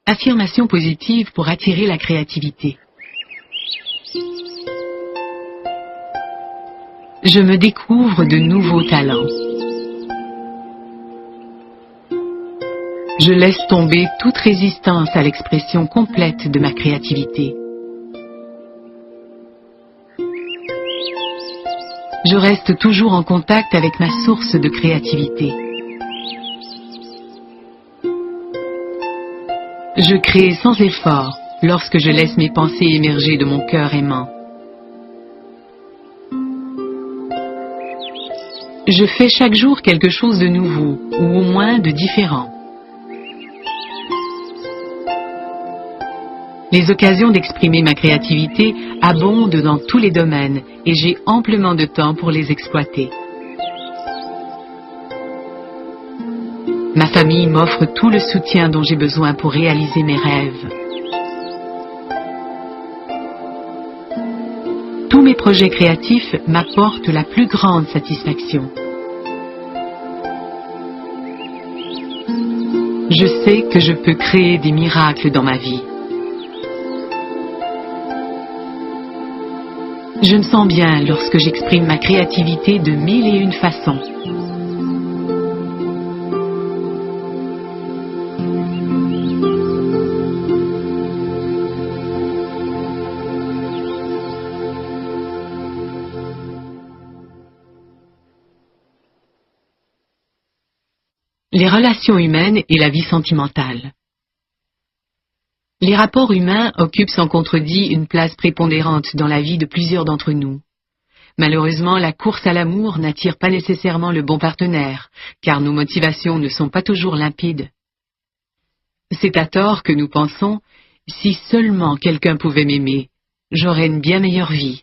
Affirmation positive pour attirer la créativité. Je me découvre de nouveaux talents. Je laisse tomber toute résistance à l'expression complète de ma créativité. Je reste toujours en contact avec ma source de créativité. Je crée sans effort lorsque je laisse mes pensées émerger de mon cœur aimant. Je fais chaque jour quelque chose de nouveau, ou au moins de différent. Les occasions d'exprimer ma créativité abondent dans tous les domaines et j'ai amplement de temps pour les exploiter. Ma famille m'offre tout le soutien dont j'ai besoin pour réaliser mes rêves. Tous mes projets créatifs m'apportent la plus grande satisfaction. Je sais que je peux créer des miracles dans ma vie. Je me sens bien lorsque j'exprime ma créativité de 1001 façons. Les relations humaines et la vie sentimentale. Les rapports humains occupent sans contredit une place prépondérante dans la vie de plusieurs d'entre nous. Malheureusement, la course à l'amour n'attire pas nécessairement le bon partenaire, car nos motivations ne sont pas toujours limpides. C'est à tort que nous pensons « si seulement quelqu'un pouvait m'aimer, j'aurais une bien meilleure vie ».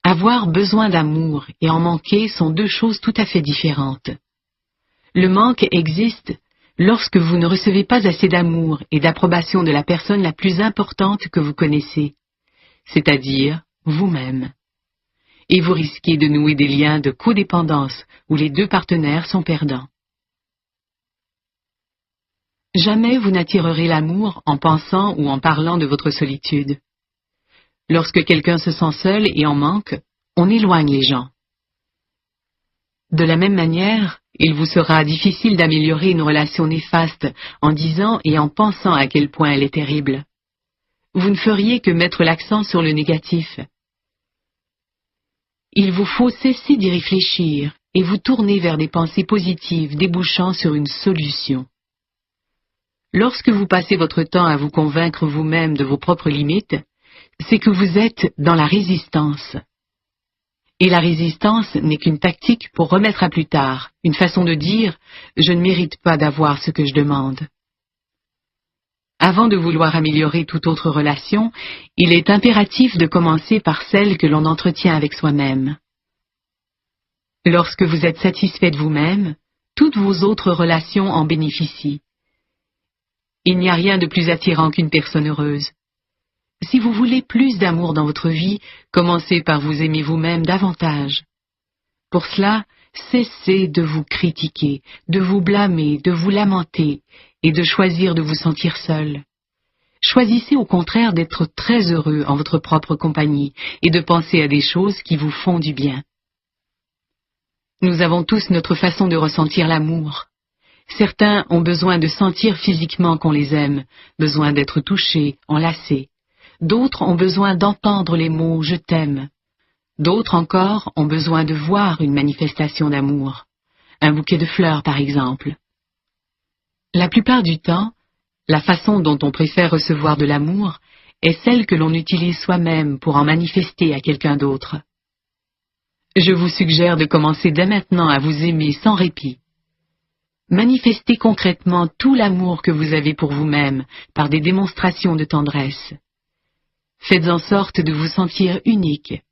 Avoir besoin d'amour et en manquer sont deux choses tout à fait différentes. Le manque existe lorsque vous ne recevez pas assez d'amour et d'approbation de la personne la plus importante que vous connaissez, c'est-à-dire vous-même. Et vous risquez de nouer des liens de codépendance où les deux partenaires sont perdants. Jamais vous n'attirerez l'amour en pensant ou en parlant de votre solitude. Lorsque quelqu'un se sent seul et en manque, on éloigne les gens. De la même manière, il vous sera difficile d'améliorer une relation néfaste en disant et en pensant à quel point elle est terrible. Vous ne feriez que mettre l'accent sur le négatif. Il vous faut cesser d'y réfléchir et vous tourner vers des pensées positives débouchant sur une solution. Lorsque vous passez votre temps à vous convaincre vous-même de vos propres limites, c'est que vous êtes dans la résistance. Et la résistance n'est qu'une tactique pour remettre à plus tard, une façon de dire « je ne mérite pas d'avoir ce que je demande ». Avant de vouloir améliorer toute autre relation, il est impératif de commencer par celle que l'on entretient avec soi-même. Lorsque vous êtes satisfait de vous-même, toutes vos autres relations en bénéficient. Il n'y a rien de plus attirant qu'une personne heureuse. Si vous voulez plus d'amour dans votre vie, commencez par vous aimer vous-même davantage. Pour cela, cessez de vous critiquer, de vous blâmer, de vous lamenter et de choisir de vous sentir seul. Choisissez au contraire d'être très heureux en votre propre compagnie et de penser à des choses qui vous font du bien. Nous avons tous notre façon de ressentir l'amour. Certains ont besoin de sentir physiquement qu'on les aime, besoin d'être touchés, enlacés. D'autres ont besoin d'entendre les mots « je t'aime ». D'autres encore ont besoin de voir une manifestation d'amour. Un bouquet de fleurs, par exemple. La plupart du temps, la façon dont on préfère recevoir de l'amour est celle que l'on utilise soi-même pour en manifester à quelqu'un d'autre. Je vous suggère de commencer dès maintenant à vous aimer sans répit. Manifestez concrètement tout l'amour que vous avez pour vous-même par des démonstrations de tendresse. Faites en sorte de vous sentir unique.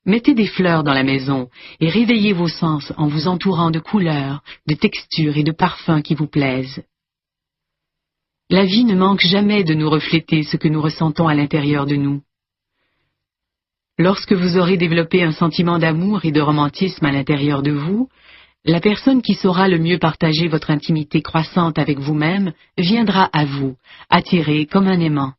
Mettez des fleurs dans la maison et réveillez vos sens en vous entourant de couleurs, de textures et de parfums qui vous plaisent. La vie ne manque jamais de nous refléter ce que nous ressentons à l'intérieur de nous. Lorsque vous aurez développé un sentiment d'amour et de romantisme à l'intérieur de vous, la personne qui saura le mieux partager votre intimité croissante avec vous-même viendra à vous, attirée comme un aimant.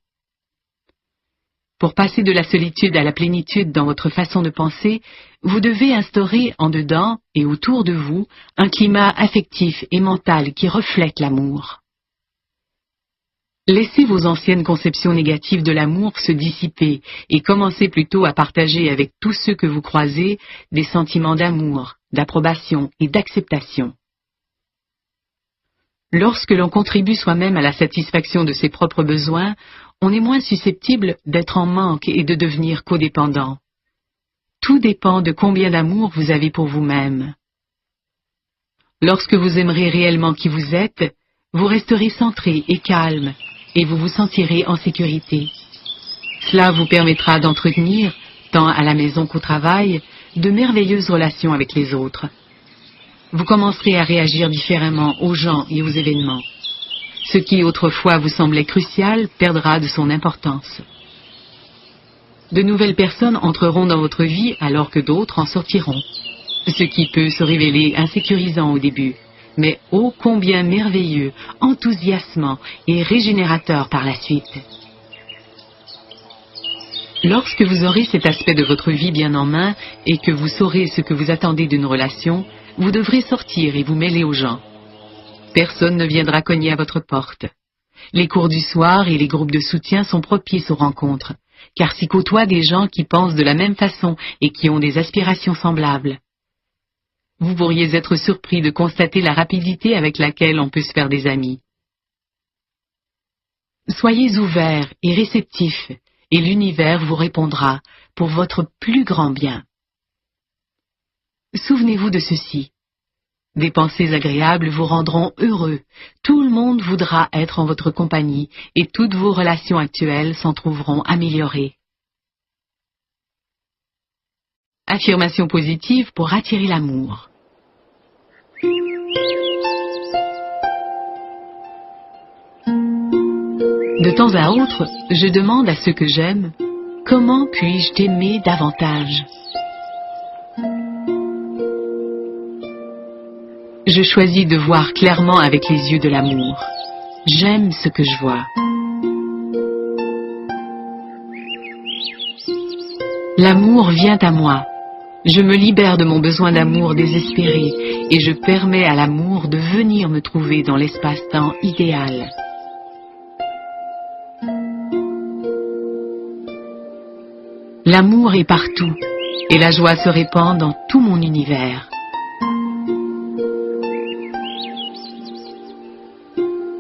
Pour passer de la solitude à la plénitude dans votre façon de penser, vous devez instaurer en dedans et autour de vous un climat affectif et mental qui reflète l'amour. Laissez vos anciennes conceptions négatives de l'amour se dissiper et commencez plutôt à partager avec tous ceux que vous croisez des sentiments d'amour, d'approbation et d'acceptation. Lorsque l'on contribue soi-même à la satisfaction de ses propres besoins, on est moins susceptible d'être en manque et de devenir codépendant. Tout dépend de combien d'amour vous avez pour vous-même. Lorsque vous aimerez réellement qui vous êtes, vous resterez centré et calme, et vous vous sentirez en sécurité. Cela vous permettra d'entretenir, tant à la maison qu'au travail, de merveilleuses relations avec les autres. Vous commencerez à réagir différemment aux gens et aux événements. Ce qui autrefois vous semblait crucial perdra de son importance. De nouvelles personnes entreront dans votre vie alors que d'autres en sortiront, ce qui peut se révéler insécurisant au début, mais ô combien merveilleux, enthousiasmant et régénérateur par la suite. Lorsque vous aurez cet aspect de votre vie bien en main et que vous saurez ce que vous attendez d'une relation, vous devrez sortir et vous mêler aux gens. Personne ne viendra cogner à votre porte. Les cours du soir et les groupes de soutien sont propices aux rencontres, car s'y côtoient des gens qui pensent de la même façon et qui ont des aspirations semblables. Vous pourriez être surpris de constater la rapidité avec laquelle on peut se faire des amis. Soyez ouverts et réceptifs, et l'univers vous répondra pour votre plus grand bien. Souvenez-vous de ceci. Des pensées agréables vous rendront heureux, tout le monde voudra être en votre compagnie et toutes vos relations actuelles s'en trouveront améliorées. Affirmation positive pour attirer l'amour. De temps à autre, je demande à ceux que j'aime, comment puis-je t'aimer davantage ? Je choisis de voir clairement avec les yeux de l'amour. J'aime ce que je vois. L'amour vient à moi. Je me libère de mon besoin d'amour désespéré et je permets à l'amour de venir me trouver dans l'espace-temps idéal. L'amour est partout et la joie se répand dans tout mon univers.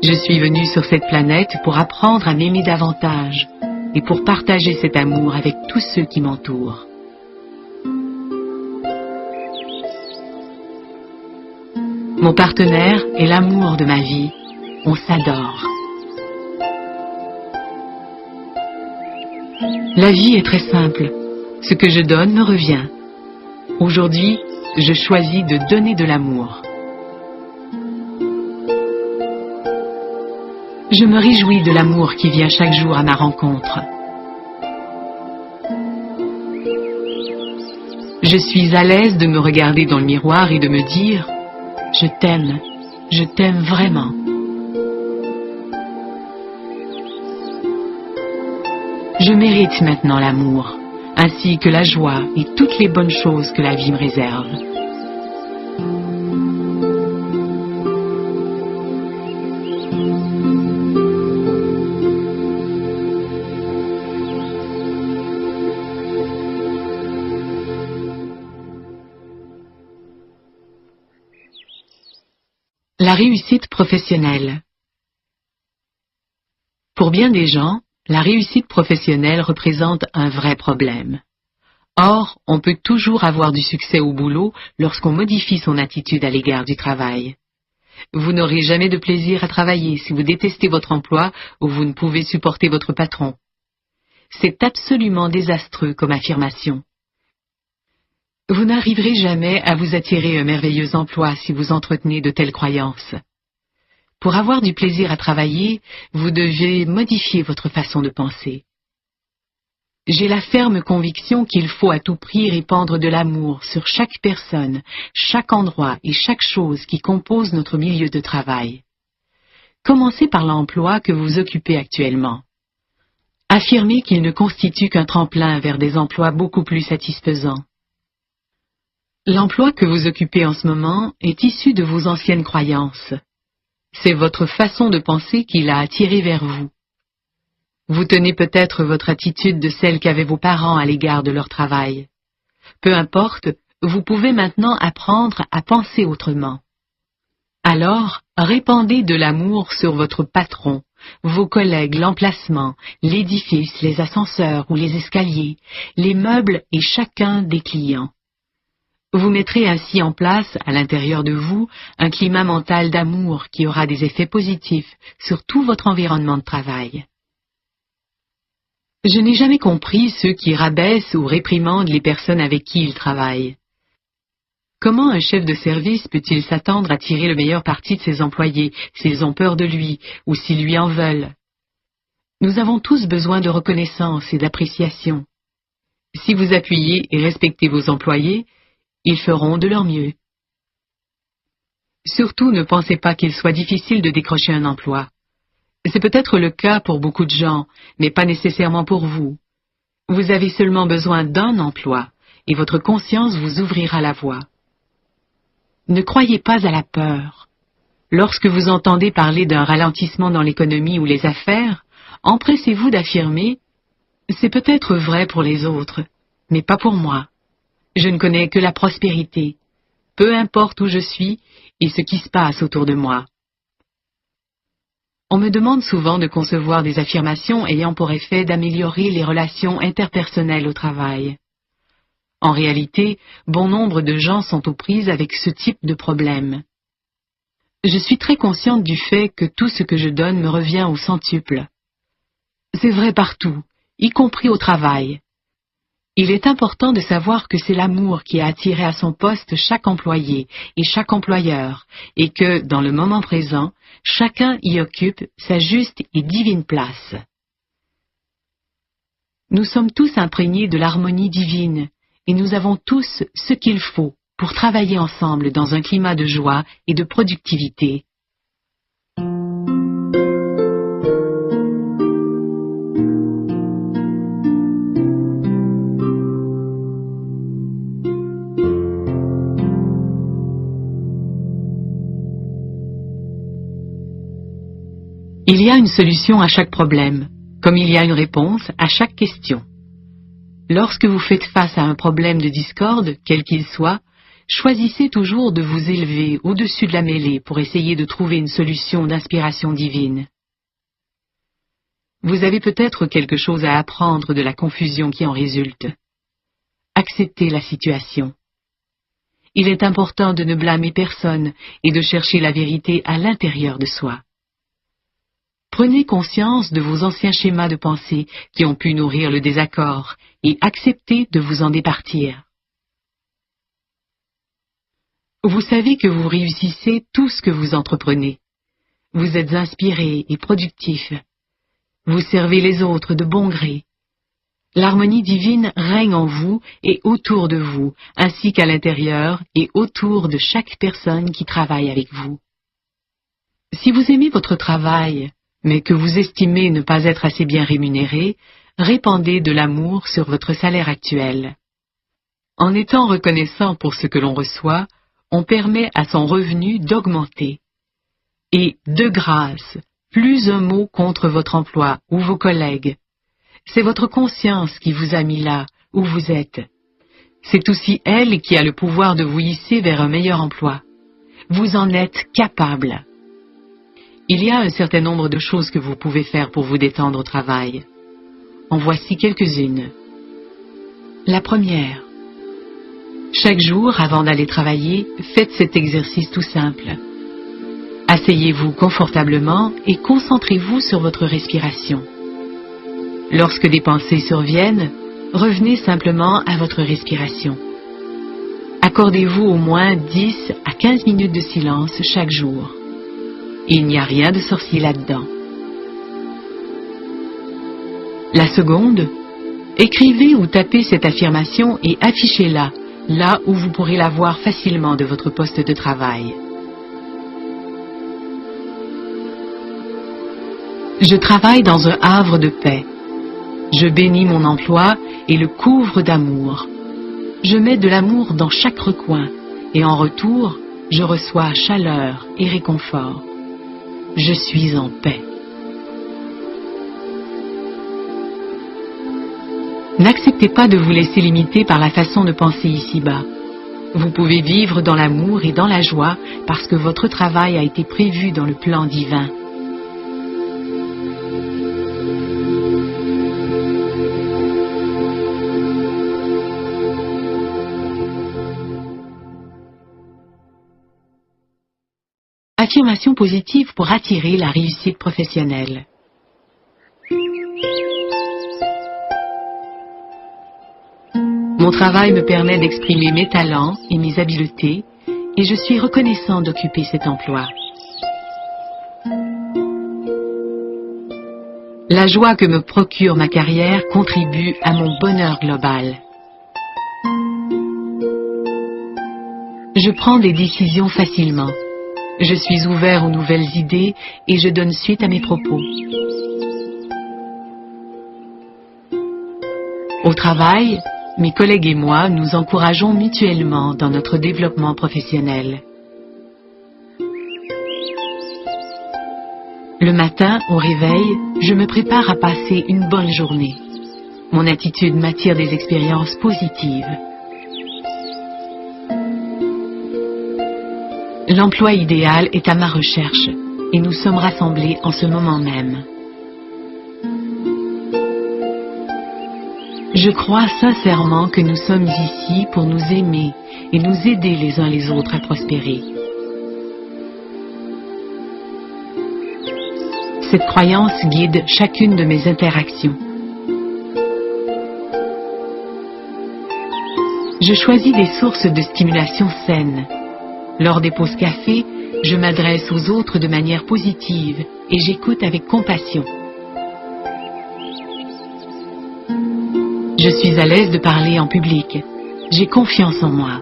Je suis venu sur cette planète pour apprendre à m'aimer davantage et pour partager cet amour avec tous ceux qui m'entourent. Mon partenaire est l'amour de ma vie. On s'adore. La vie est très simple. Ce que je donne me revient. Aujourd'hui, je choisis de donner de l'amour. Je me réjouis de l'amour qui vient chaque jour à ma rencontre. Je suis à l'aise de me regarder dans le miroir et de me dire « Je t'aime vraiment ». Je mérite maintenant l'amour, ainsi que la joie et toutes les bonnes choses que la vie me réserve. La réussite professionnelle. Pour bien des gens, la réussite professionnelle représente un vrai problème. Or, on peut toujours avoir du succès au boulot lorsqu'on modifie son attitude à l'égard du travail. Vous n'aurez jamais de plaisir à travailler si vous détestez votre emploi ou vous ne pouvez supporter votre patron. C'est absolument désastreux comme affirmation. Vous n'arriverez jamais à vous attirer un merveilleux emploi si vous entretenez de telles croyances. Pour avoir du plaisir à travailler, vous devez modifier votre façon de penser. J'ai la ferme conviction qu'il faut à tout prix répandre de l'amour sur chaque personne, chaque endroit et chaque chose qui compose notre milieu de travail. Commencez par l'emploi que vous occupez actuellement. Affirmez qu'il ne constitue qu'un tremplin vers des emplois beaucoup plus satisfaisants. L'emploi que vous occupez en ce moment est issu de vos anciennes croyances. C'est votre façon de penser qui l'a attiré vers vous. Vous tenez peut-être votre attitude de celle qu'avaient vos parents à l'égard de leur travail. Peu importe, vous pouvez maintenant apprendre à penser autrement. Alors, répandez de l'amour sur votre patron, vos collègues, l'emplacement, l'édifice, les ascenseurs ou les escaliers, les meubles et chacun des clients. Vous mettrez ainsi en place, à l'intérieur de vous, un climat mental d'amour qui aura des effets positifs sur tout votre environnement de travail. Je n'ai jamais compris ceux qui rabaissent ou réprimandent les personnes avec qui ils travaillent. Comment un chef de service peut-il s'attendre à tirer le meilleur parti de ses employés s'ils ont peur de lui ou s'ils lui en veulent? Nous avons tous besoin de reconnaissance et d'appréciation. Si vous appuyez et respectez vos employés, ils feront de leur mieux. Surtout, ne pensez pas qu'il soit difficile de décrocher un emploi. C'est peut-être le cas pour beaucoup de gens, mais pas nécessairement pour vous. Vous avez seulement besoin d'un emploi, et votre conscience vous ouvrira la voie. Ne croyez pas à la peur. Lorsque vous entendez parler d'un ralentissement dans l'économie ou les affaires, empressez-vous d'affirmer « C'est peut-être vrai pour les autres, mais pas pour moi. Je ne connais que la prospérité, peu importe où je suis et ce qui se passe autour de moi. » On me demande souvent de concevoir des affirmations ayant pour effet d'améliorer les relations interpersonnelles au travail. En réalité, bon nombre de gens sont aux prises avec ce type de problème. Je suis très consciente du fait que tout ce que je donne me revient au centuple. C'est vrai partout, y compris au travail. Il est important de savoir que c'est l'amour qui a attiré à son poste chaque employé et chaque employeur, et que, dans le moment présent, chacun y occupe sa juste et divine place. Nous sommes tous imprégnés de l'harmonie divine, et nous avons tous ce qu'il faut pour travailler ensemble dans un climat de joie et de productivité. Il y a une solution à chaque problème, comme il y a une réponse à chaque question. Lorsque vous faites face à un problème de discorde, quel qu'il soit, choisissez toujours de vous élever au-dessus de la mêlée pour essayer de trouver une solution d'inspiration divine. Vous avez peut-être quelque chose à apprendre de la confusion qui en résulte. Acceptez la situation. Il est important de ne blâmer personne et de chercher la vérité à l'intérieur de soi. Prenez conscience de vos anciens schémas de pensée qui ont pu nourrir le désaccord et acceptez de vous en départir. Vous savez que vous réussissez tout ce que vous entreprenez. Vous êtes inspiré et productif. Vous servez les autres de bon gré. L'harmonie divine règne en vous et autour de vous, ainsi qu'à l'intérieur et autour de chaque personne qui travaille avec vous. Si vous aimez votre travail, mais que vous estimez ne pas être assez bien rémunéré, répandez de l'amour sur votre salaire actuel. En étant reconnaissant pour ce que l'on reçoit, on permet à son revenu d'augmenter. Et, de grâce, plus un mot contre votre emploi ou vos collègues. C'est votre conscience qui vous a mis là, où vous êtes. C'est aussi elle qui a le pouvoir de vous hisser vers un meilleur emploi. Vous en êtes capable. Il y a un certain nombre de choses que vous pouvez faire pour vous détendre au travail. En voici quelques-unes. La première. Chaque jour, avant d'aller travailler, faites cet exercice tout simple. Asseyez-vous confortablement et concentrez-vous sur votre respiration. Lorsque des pensées surviennent, revenez simplement à votre respiration. Accordez-vous au moins 10 à 15 minutes de silence chaque jour. Il n'y a rien de sorcier là-dedans. La seconde, écrivez ou tapez cette affirmation et affichez-la, là où vous pourrez la voir facilement de votre poste de travail. Je travaille dans un havre de paix. Je bénis mon emploi et le couvre d'amour. Je mets de l'amour dans chaque recoin et en retour, je reçois chaleur et réconfort. Je suis en paix. N'acceptez pas de vous laisser limiter par la façon de penser ici-bas. Vous pouvez vivre dans l'amour et dans la joie parce que votre travail a été prévu dans le plan divin. Affirmation positive pour attirer la réussite professionnelle. Mon travail me permet d'exprimer mes talents et mes habiletés et je suis reconnaissant d'occuper cet emploi. La joie que me procure ma carrière contribue à mon bonheur global. Je prends des décisions facilement. Je suis ouvert aux nouvelles idées et je donne suite à mes propos. Au travail, mes collègues et moi nous encourageons mutuellement dans notre développement professionnel. Le matin, au réveil, je me prépare à passer une bonne journée. Mon attitude m'attire des expériences positives. L'emploi idéal est à ma recherche et nous sommes rassemblés en ce moment même. Je crois sincèrement que nous sommes ici pour nous aimer et nous aider les uns les autres à prospérer. Cette croyance guide chacune de mes interactions. Je choisis des sources de stimulation saines. Lors des pauses café, je m'adresse aux autres de manière positive et j'écoute avec compassion. Je suis à l'aise de parler en public. J'ai confiance en moi.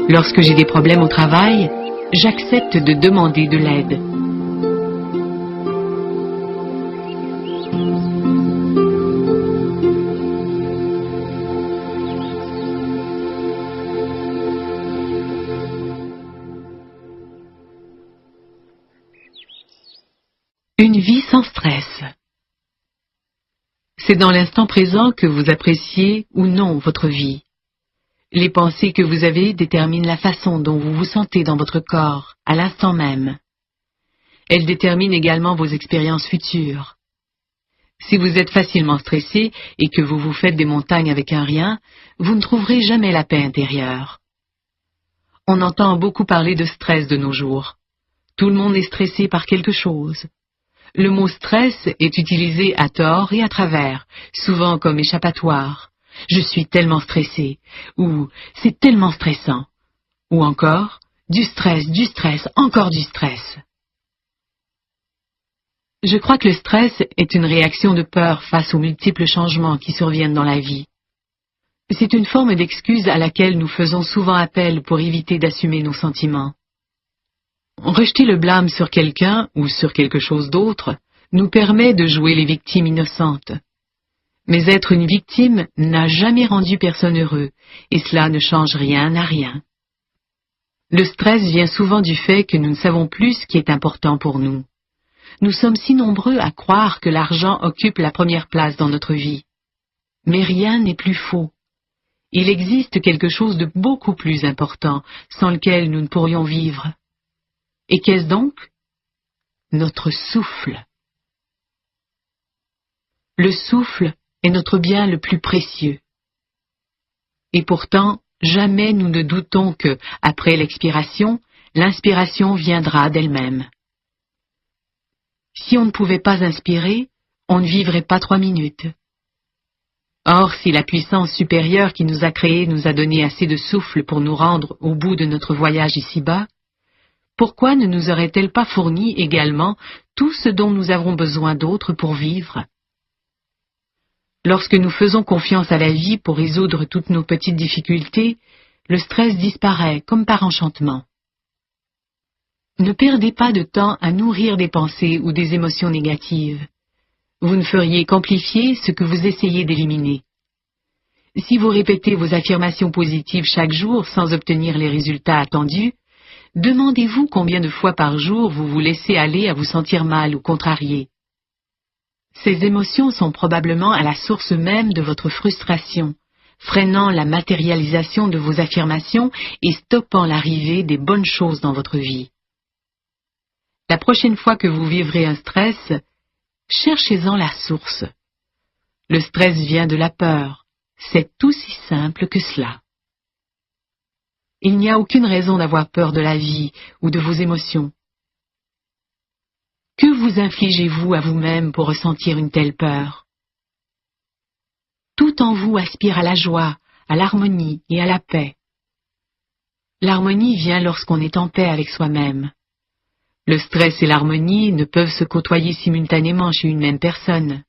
Lorsque j'ai des problèmes au travail, j'accepte de demander de l'aide. Une vie sans stress. C'est dans l'instant présent que vous appréciez ou non votre vie. Les pensées que vous avez déterminent la façon dont vous vous sentez dans votre corps, à l'instant même. Elles déterminent également vos expériences futures. Si vous êtes facilement stressé et que vous vous faites des montagnes avec un rien, vous ne trouverez jamais la paix intérieure. On entend beaucoup parler de stress de nos jours. Tout le monde est stressé par quelque chose. Le mot stress est utilisé à tort et à travers, souvent comme échappatoire. Je suis tellement stressé, ou c'est tellement stressant, ou encore du stress, encore du stress. Je crois que le stress est une réaction de peur face aux multiples changements qui surviennent dans la vie. C'est une forme d'excuse à laquelle nous faisons souvent appel pour éviter d'assumer nos sentiments. Rejeter le blâme sur quelqu'un ou sur quelque chose d'autre nous permet de jouer les victimes innocentes. Mais être une victime n'a jamais rendu personne heureux, et cela ne change rien à rien. Le stress vient souvent du fait que nous ne savons plus ce qui est important pour nous. Nous sommes si nombreux à croire que l'argent occupe la première place dans notre vie. Mais rien n'est plus faux. Il existe quelque chose de beaucoup plus important, sans lequel nous ne pourrions vivre. Et qu'est-ce donc? Notre souffle. Le souffle est notre bien le plus précieux. Et pourtant, jamais nous ne doutons que, après l'expiration, l'inspiration viendra d'elle-même. Si on ne pouvait pas inspirer, on ne vivrait pas 3 minutes. Or, si la puissance supérieure qui nous a créés nous a donné assez de souffle pour nous rendre au bout de notre voyage ici-bas, pourquoi ne nous aurait-elle pas fourni également tout ce dont nous avons besoin d'autre pour vivre? Lorsque nous faisons confiance à la vie pour résoudre toutes nos petites difficultés, le stress disparaît comme par enchantement. Ne perdez pas de temps à nourrir des pensées ou des émotions négatives. Vous ne feriez qu'amplifier ce que vous essayez d'éliminer. Si vous répétez vos affirmations positives chaque jour sans obtenir les résultats attendus, demandez-vous combien de fois par jour vous vous laissez aller à vous sentir mal ou contrarié. Ces émotions sont probablement à la source même de votre frustration, freinant la matérialisation de vos affirmations et stoppant l'arrivée des bonnes choses dans votre vie. La prochaine fois que vous vivrez un stress, cherchez-en la source. Le stress vient de la peur. C'est aussi simple que cela. Il n'y a aucune raison d'avoir peur de la vie ou de vos émotions. Que vous infligez-vous à vous-même pour ressentir une telle peur? Tout en vous aspire à la joie, à l'harmonie et à la paix. L'harmonie vient lorsqu'on est en paix avec soi-même. Le stress et l'harmonie ne peuvent se côtoyer simultanément chez une même personne.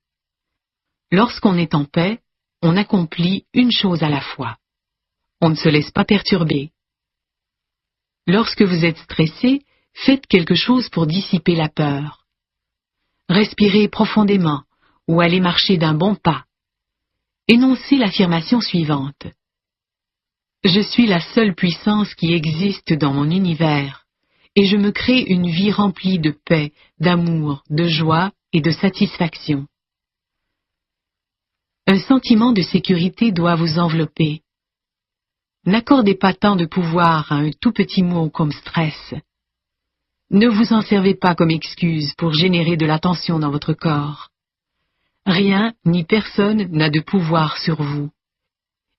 Lorsqu'on est en paix, on accomplit une chose à la fois. On ne se laisse pas perturber. Lorsque vous êtes stressé, faites quelque chose pour dissiper la peur. Respirez profondément ou allez marcher d'un bon pas. Énoncez l'affirmation suivante. Je suis la seule puissance qui existe dans mon univers et je me crée une vie remplie de paix, d'amour, de joie et de satisfaction. Un sentiment de sécurité doit vous envelopper. N'accordez pas tant de pouvoir à un tout petit mot comme stress. Ne vous en servez pas comme excuse pour générer de la tension dans votre corps. Rien ni personne n'a de pouvoir sur vous.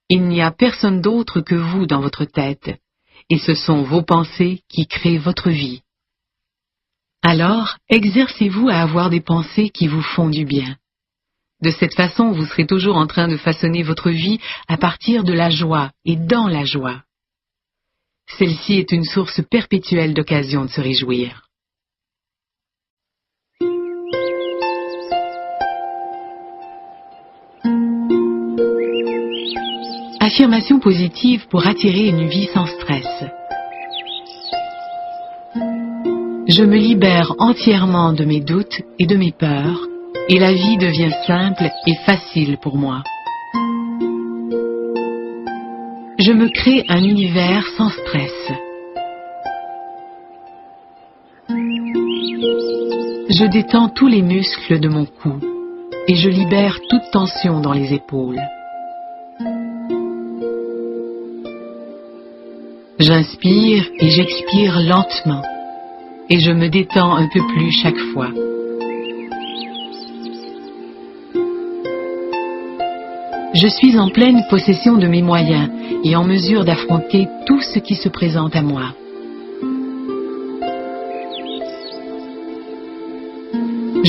Il n'y a personne d'autre que vous dans votre tête, et ce sont vos pensées qui créent votre vie. Alors, exercez-vous à avoir des pensées qui vous font du bien. De cette façon, vous serez toujours en train de façonner votre vie à partir de la joie et dans la joie. Celle-ci est une source perpétuelle d'occasions de se réjouir. Affirmation positive pour attirer une vie sans stress. Je me libère entièrement de mes doutes et de mes peurs, et la vie devient simple et facile pour moi. Je me crée un univers sans stress. Je détends tous les muscles de mon cou et je libère toute tension dans les épaules. J'inspire et j'expire lentement et je me détends un peu plus chaque fois. Je suis en pleine possession de mes moyens et en mesure d'affronter tout ce qui se présente à moi.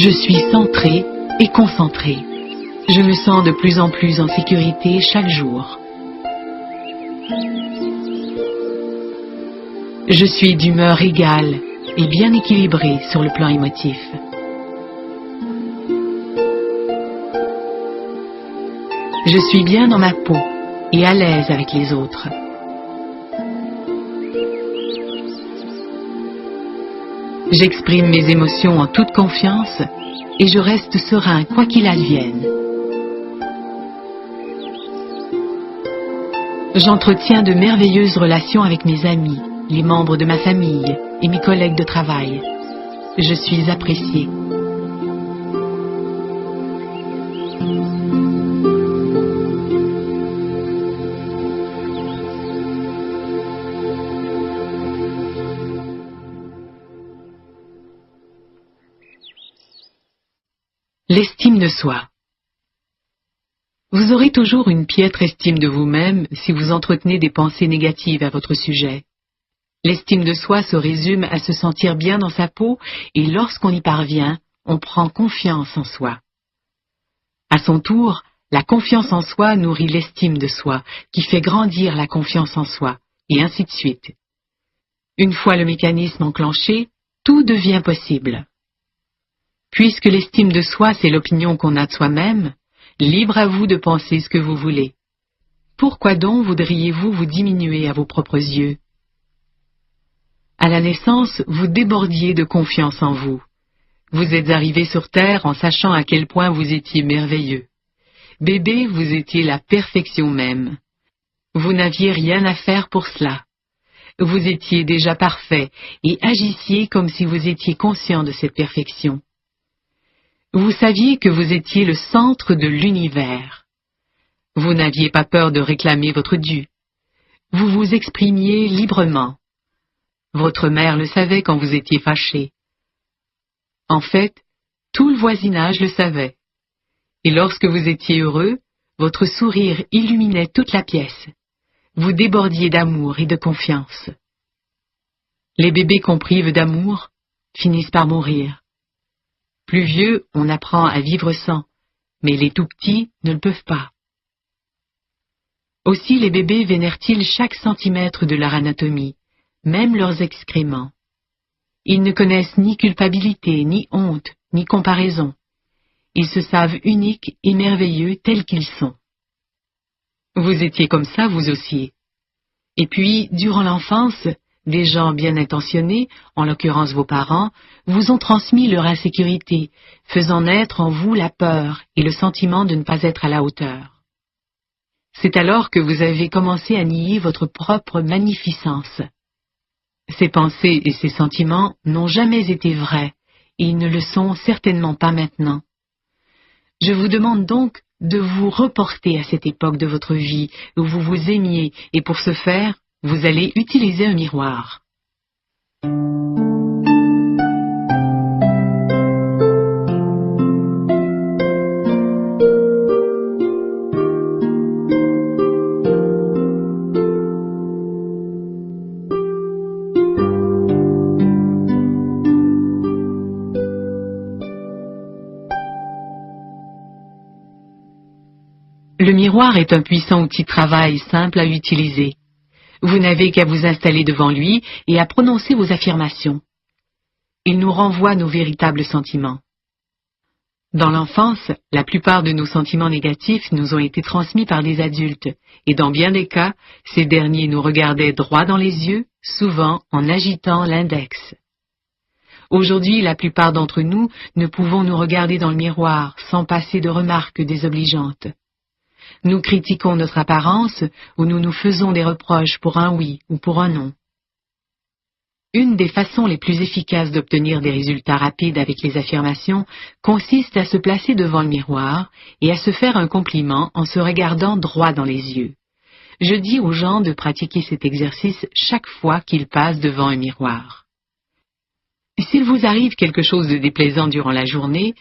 Je suis centré et concentré. Je me sens de plus en plus en sécurité chaque jour. Je suis d'humeur égale et bien équilibrée sur le plan émotif. Je suis bien dans ma peau et à l'aise avec les autres. J'exprime mes émotions en toute confiance et je reste serein quoi qu'il advienne. J'entretiens de merveilleuses relations avec mes amis, les membres de ma famille et mes collègues de travail. Je suis apprécié. L'estime de soi. Vous aurez toujours une piètre estime de vous-même si vous entretenez des pensées négatives à votre sujet. L'estime de soi se résume à se sentir bien dans sa peau et lorsqu'on y parvient, on prend confiance en soi. À son tour, la confiance en soi nourrit l'estime de soi, qui fait grandir la confiance en soi, et ainsi de suite. Une fois le mécanisme enclenché, tout devient possible. Puisque l'estime de soi, c'est l'opinion qu'on a de soi-même, libre à vous de penser ce que vous voulez. Pourquoi donc voudriez-vous vous diminuer à vos propres yeux? À la naissance, vous débordiez de confiance en vous. Vous êtes arrivé sur Terre en sachant à quel point vous étiez merveilleux. Bébé, vous étiez la perfection même. Vous n'aviez rien à faire pour cela. Vous étiez déjà parfait et agissiez comme si vous étiez conscient de cette perfection. Vous saviez que vous étiez le centre de l'univers. Vous n'aviez pas peur de réclamer votre dû. Vous vous exprimiez librement. Votre mère le savait quand vous étiez fâché. En fait, tout le voisinage le savait. Et lorsque vous étiez heureux, votre sourire illuminait toute la pièce. Vous débordiez d'amour et de confiance. Les bébés qu'on prive d'amour finissent par mourir. Plus vieux, on apprend à vivre sans, mais les tout-petits ne le peuvent pas. Aussi les bébés vénèrent-ils chaque centimètre de leur anatomie, même leurs excréments. Ils ne connaissent ni culpabilité, ni honte, ni comparaison. Ils se savent uniques et merveilleux tels qu'ils sont. Vous étiez comme ça, vous aussi. Et puis, durant l'enfance, des gens bien intentionnés, en l'occurrence vos parents, vous ont transmis leur insécurité, faisant naître en vous la peur et le sentiment de ne pas être à la hauteur. C'est alors que vous avez commencé à nier votre propre magnificence. Ces pensées et ces sentiments n'ont jamais été vrais, et ils ne le sont certainement pas maintenant. Je vous demande donc de vous reporter à cette époque de votre vie où vous vous aimiez, et pour ce faire, vous allez utiliser un miroir. Le miroir est un puissant outil de travail simple à utiliser. Vous n'avez qu'à vous installer devant lui et à prononcer vos affirmations. Il nous renvoie nos véritables sentiments. Dans l'enfance, la plupart de nos sentiments négatifs nous ont été transmis par des adultes, et dans bien des cas, ces derniers nous regardaient droit dans les yeux, souvent en agitant l'index. Aujourd'hui, la plupart d'entre nous ne pouvons nous regarder dans le miroir sans passer de remarques désobligeantes. Nous critiquons notre apparence ou nous nous faisons des reproches pour un oui ou pour un non. Une des façons les plus efficaces d'obtenir des résultats rapides avec les affirmations consiste à se placer devant le miroir et à se faire un compliment en se regardant droit dans les yeux. Je dis aux gens de pratiquer cet exercice chaque fois qu'ils passent devant un miroir. S'il vous arrive quelque chose de déplaisant durant la journée,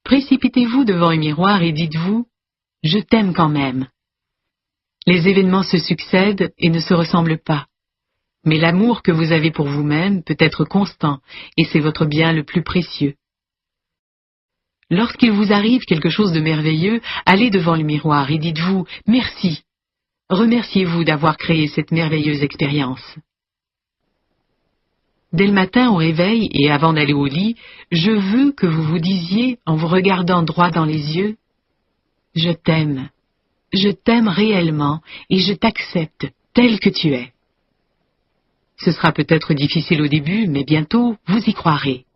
précipitez-vous devant un miroir et dites-vous « Je t'aime quand même ». Les événements se succèdent et ne se ressemblent pas. Mais l'amour que vous avez pour vous-même peut être constant, et c'est votre bien le plus précieux. Lorsqu'il vous arrive quelque chose de merveilleux, allez devant le miroir et dites-vous « Merci ». Remerciez-vous d'avoir créé cette merveilleuse expérience. Dès le matin au réveil et avant d'aller au lit, je veux que vous vous disiez, en vous regardant droit dans les yeux, « Je t'aime réellement et je t'accepte tel que tu es ». Ce sera peut-être difficile au début, mais bientôt, vous y croirez.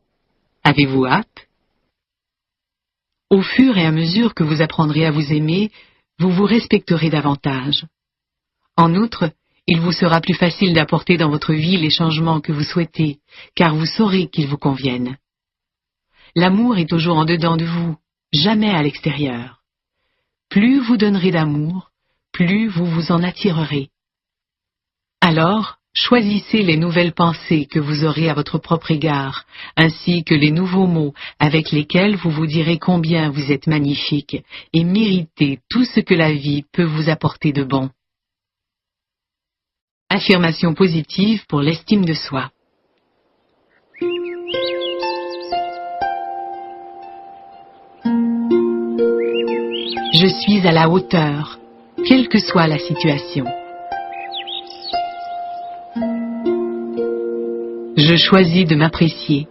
Avez-vous hâte? Au fur et à mesure que vous apprendrez à vous aimer, vous vous respecterez davantage. En outre, il vous sera plus facile d'apporter dans votre vie les changements que vous souhaitez, car vous saurez qu'ils vous conviennent. L'amour est toujours en dedans de vous, jamais à l'extérieur. Plus vous donnerez d'amour, plus vous vous en attirerez. Alors, choisissez les nouvelles pensées que vous aurez à votre propre égard, ainsi que les nouveaux mots avec lesquels vous vous direz combien vous êtes magnifique et méritez tout ce que la vie peut vous apporter de bon. Affirmation positive pour l'estime de soi. Je suis à la hauteur, quelle que soit la situation. Je choisis de m'apprécier.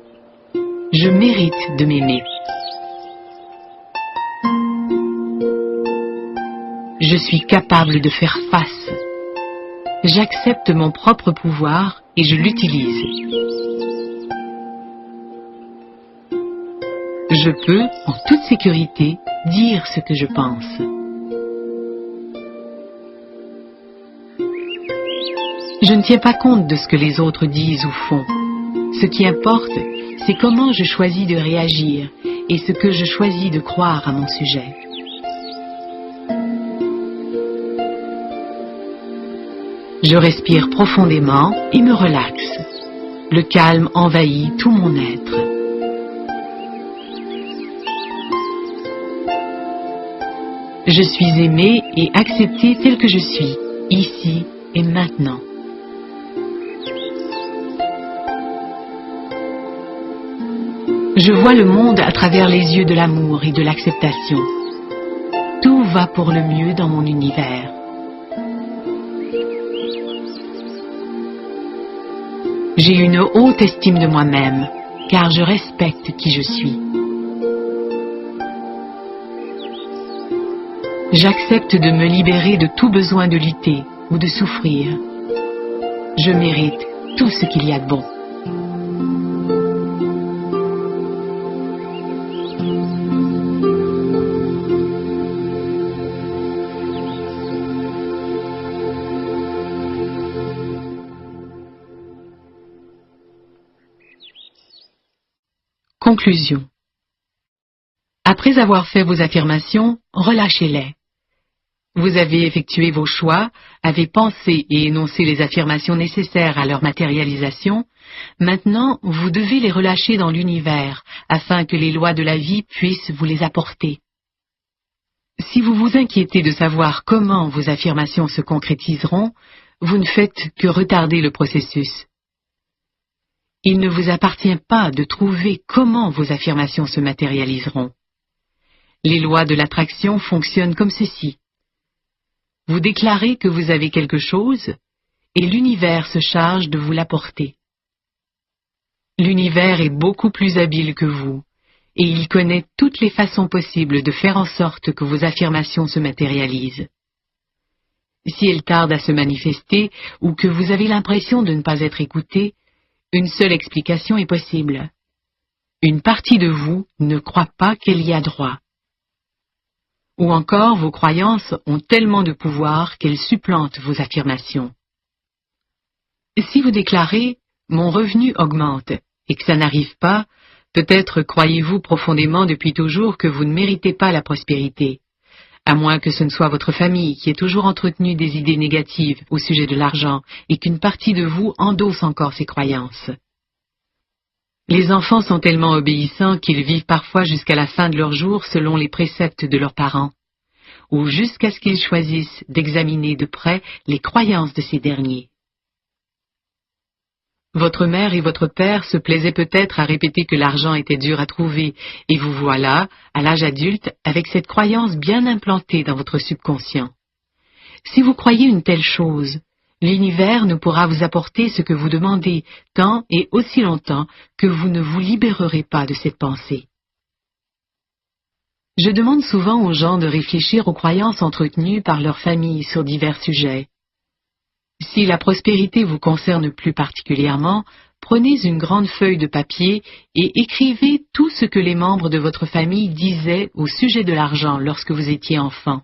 Je mérite de m'aimer. Je suis capable de faire face. J'accepte mon propre pouvoir et je l'utilise. Je peux, en toute sécurité, dire ce que je pense. Je ne tiens pas compte de ce que les autres disent ou font. Ce qui importe, c'est comment je choisis de réagir et ce que je choisis de croire à mon sujet. Je respire profondément et me relaxe. Le calme envahit tout mon être. Je suis aimé et accepté tel que je suis, ici et maintenant. Je vois le monde à travers les yeux de l'amour et de l'acceptation. Tout va pour le mieux dans mon univers. J'ai une haute estime de moi-même, car je respecte qui je suis. J'accepte de me libérer de tout besoin de lutter ou de souffrir. Je mérite tout ce qu'il y a de bon. Conclusion. Après avoir fait vos affirmations, relâchez-les. Vous avez effectué vos choix, avez pensé et énoncé les affirmations nécessaires à leur matérialisation. Maintenant, vous devez les relâcher dans l'univers afin que les lois de la vie puissent vous les apporter. Si vous vous inquiétez de savoir comment vos affirmations se concrétiseront, vous ne faites que retarder le processus. Il ne vous appartient pas de trouver comment vos affirmations se matérialiseront. Les lois de l'attraction fonctionnent comme ceci. Vous déclarez que vous avez quelque chose et l'univers se charge de vous l'apporter. L'univers est beaucoup plus habile que vous et il connaît toutes les façons possibles de faire en sorte que vos affirmations se matérialisent. Si elles tardent à se manifester ou que vous avez l'impression de ne pas être écouté, une seule explication est possible. Une partie de vous ne croit pas qu'elle y a droit. Ou encore, vos croyances ont tellement de pouvoir qu'elles supplantent vos affirmations. Si vous déclarez mon revenu augmente, et que ça n'arrive pas, peut-être croyez-vous profondément depuis toujours que vous ne méritez pas la prospérité, à moins que ce ne soit votre famille qui ait toujours entretenu des idées négatives au sujet de l'argent et qu'une partie de vous endosse encore ces croyances. Les enfants sont tellement obéissants qu'ils vivent parfois jusqu'à la fin de leur jour selon les préceptes de leurs parents, ou jusqu'à ce qu'ils choisissent d'examiner de près les croyances de ces derniers. Votre mère et votre père se plaisaient peut-être à répéter que l'argent était dur à trouver, et vous voilà, à l'âge adulte, avec cette croyance bien implantée dans votre subconscient. Si vous croyez une telle chose, l'univers ne pourra vous apporter ce que vous demandez tant et aussi longtemps que vous ne vous libérerez pas de cette pensée. Je demande souvent aux gens de réfléchir aux croyances entretenues par leur famille sur divers sujets. Si la prospérité vous concerne plus particulièrement, prenez une grande feuille de papier et écrivez tout ce que les membres de votre famille disaient au sujet de l'argent lorsque vous étiez enfant.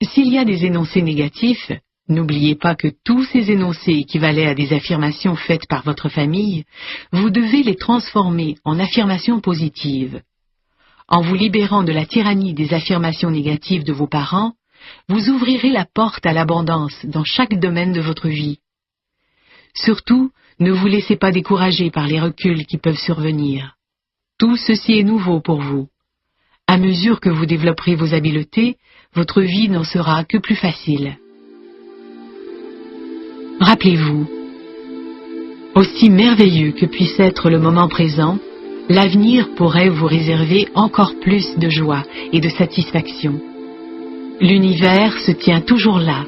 S'il y a des énoncés négatifs, n'oubliez pas que tous ces énoncés équivalaient à des affirmations faites par votre famille, vous devez les transformer en affirmations positives. En vous libérant de la tyrannie des affirmations négatives de vos parents, vous ouvrirez la porte à l'abondance dans chaque domaine de votre vie. Surtout, ne vous laissez pas décourager par les reculs qui peuvent survenir. Tout ceci est nouveau pour vous. À mesure que vous développerez vos habiletés, votre vie n'en sera que plus facile. Rappelez-vous, aussi merveilleux que puisse être le moment présent, l'avenir pourrait vous réserver encore plus de joie et de satisfaction. L'univers se tient toujours là,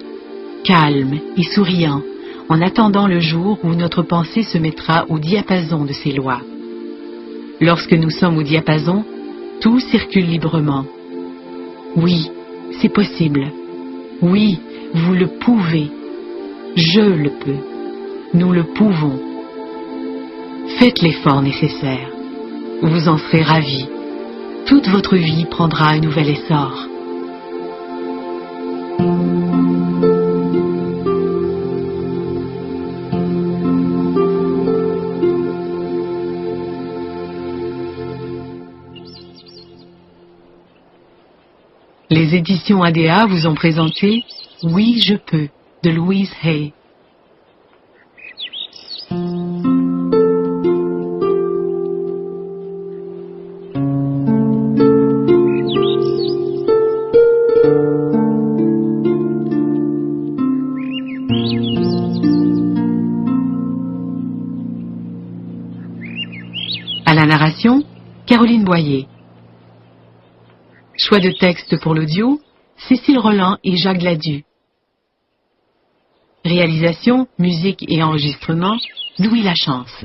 calme et souriant, en attendant le jour où notre pensée se mettra au diapason de ses lois. Lorsque nous sommes au diapason, tout circule librement. Oui, c'est possible. Oui, vous le pouvez. Je le peux. Nous le pouvons. Faites l'effort nécessaire. Vous en serez ravis. Toute votre vie prendra un nouvel essor. Les éditions ADA vous ont présenté « Oui, je peux » de Louise Hay. À la narration, Caroline Boyer. Choix de texte pour l'audio, Cécile Roland et Jacques Gladu. Réalisation, musique et enregistrement, Louis Lachance.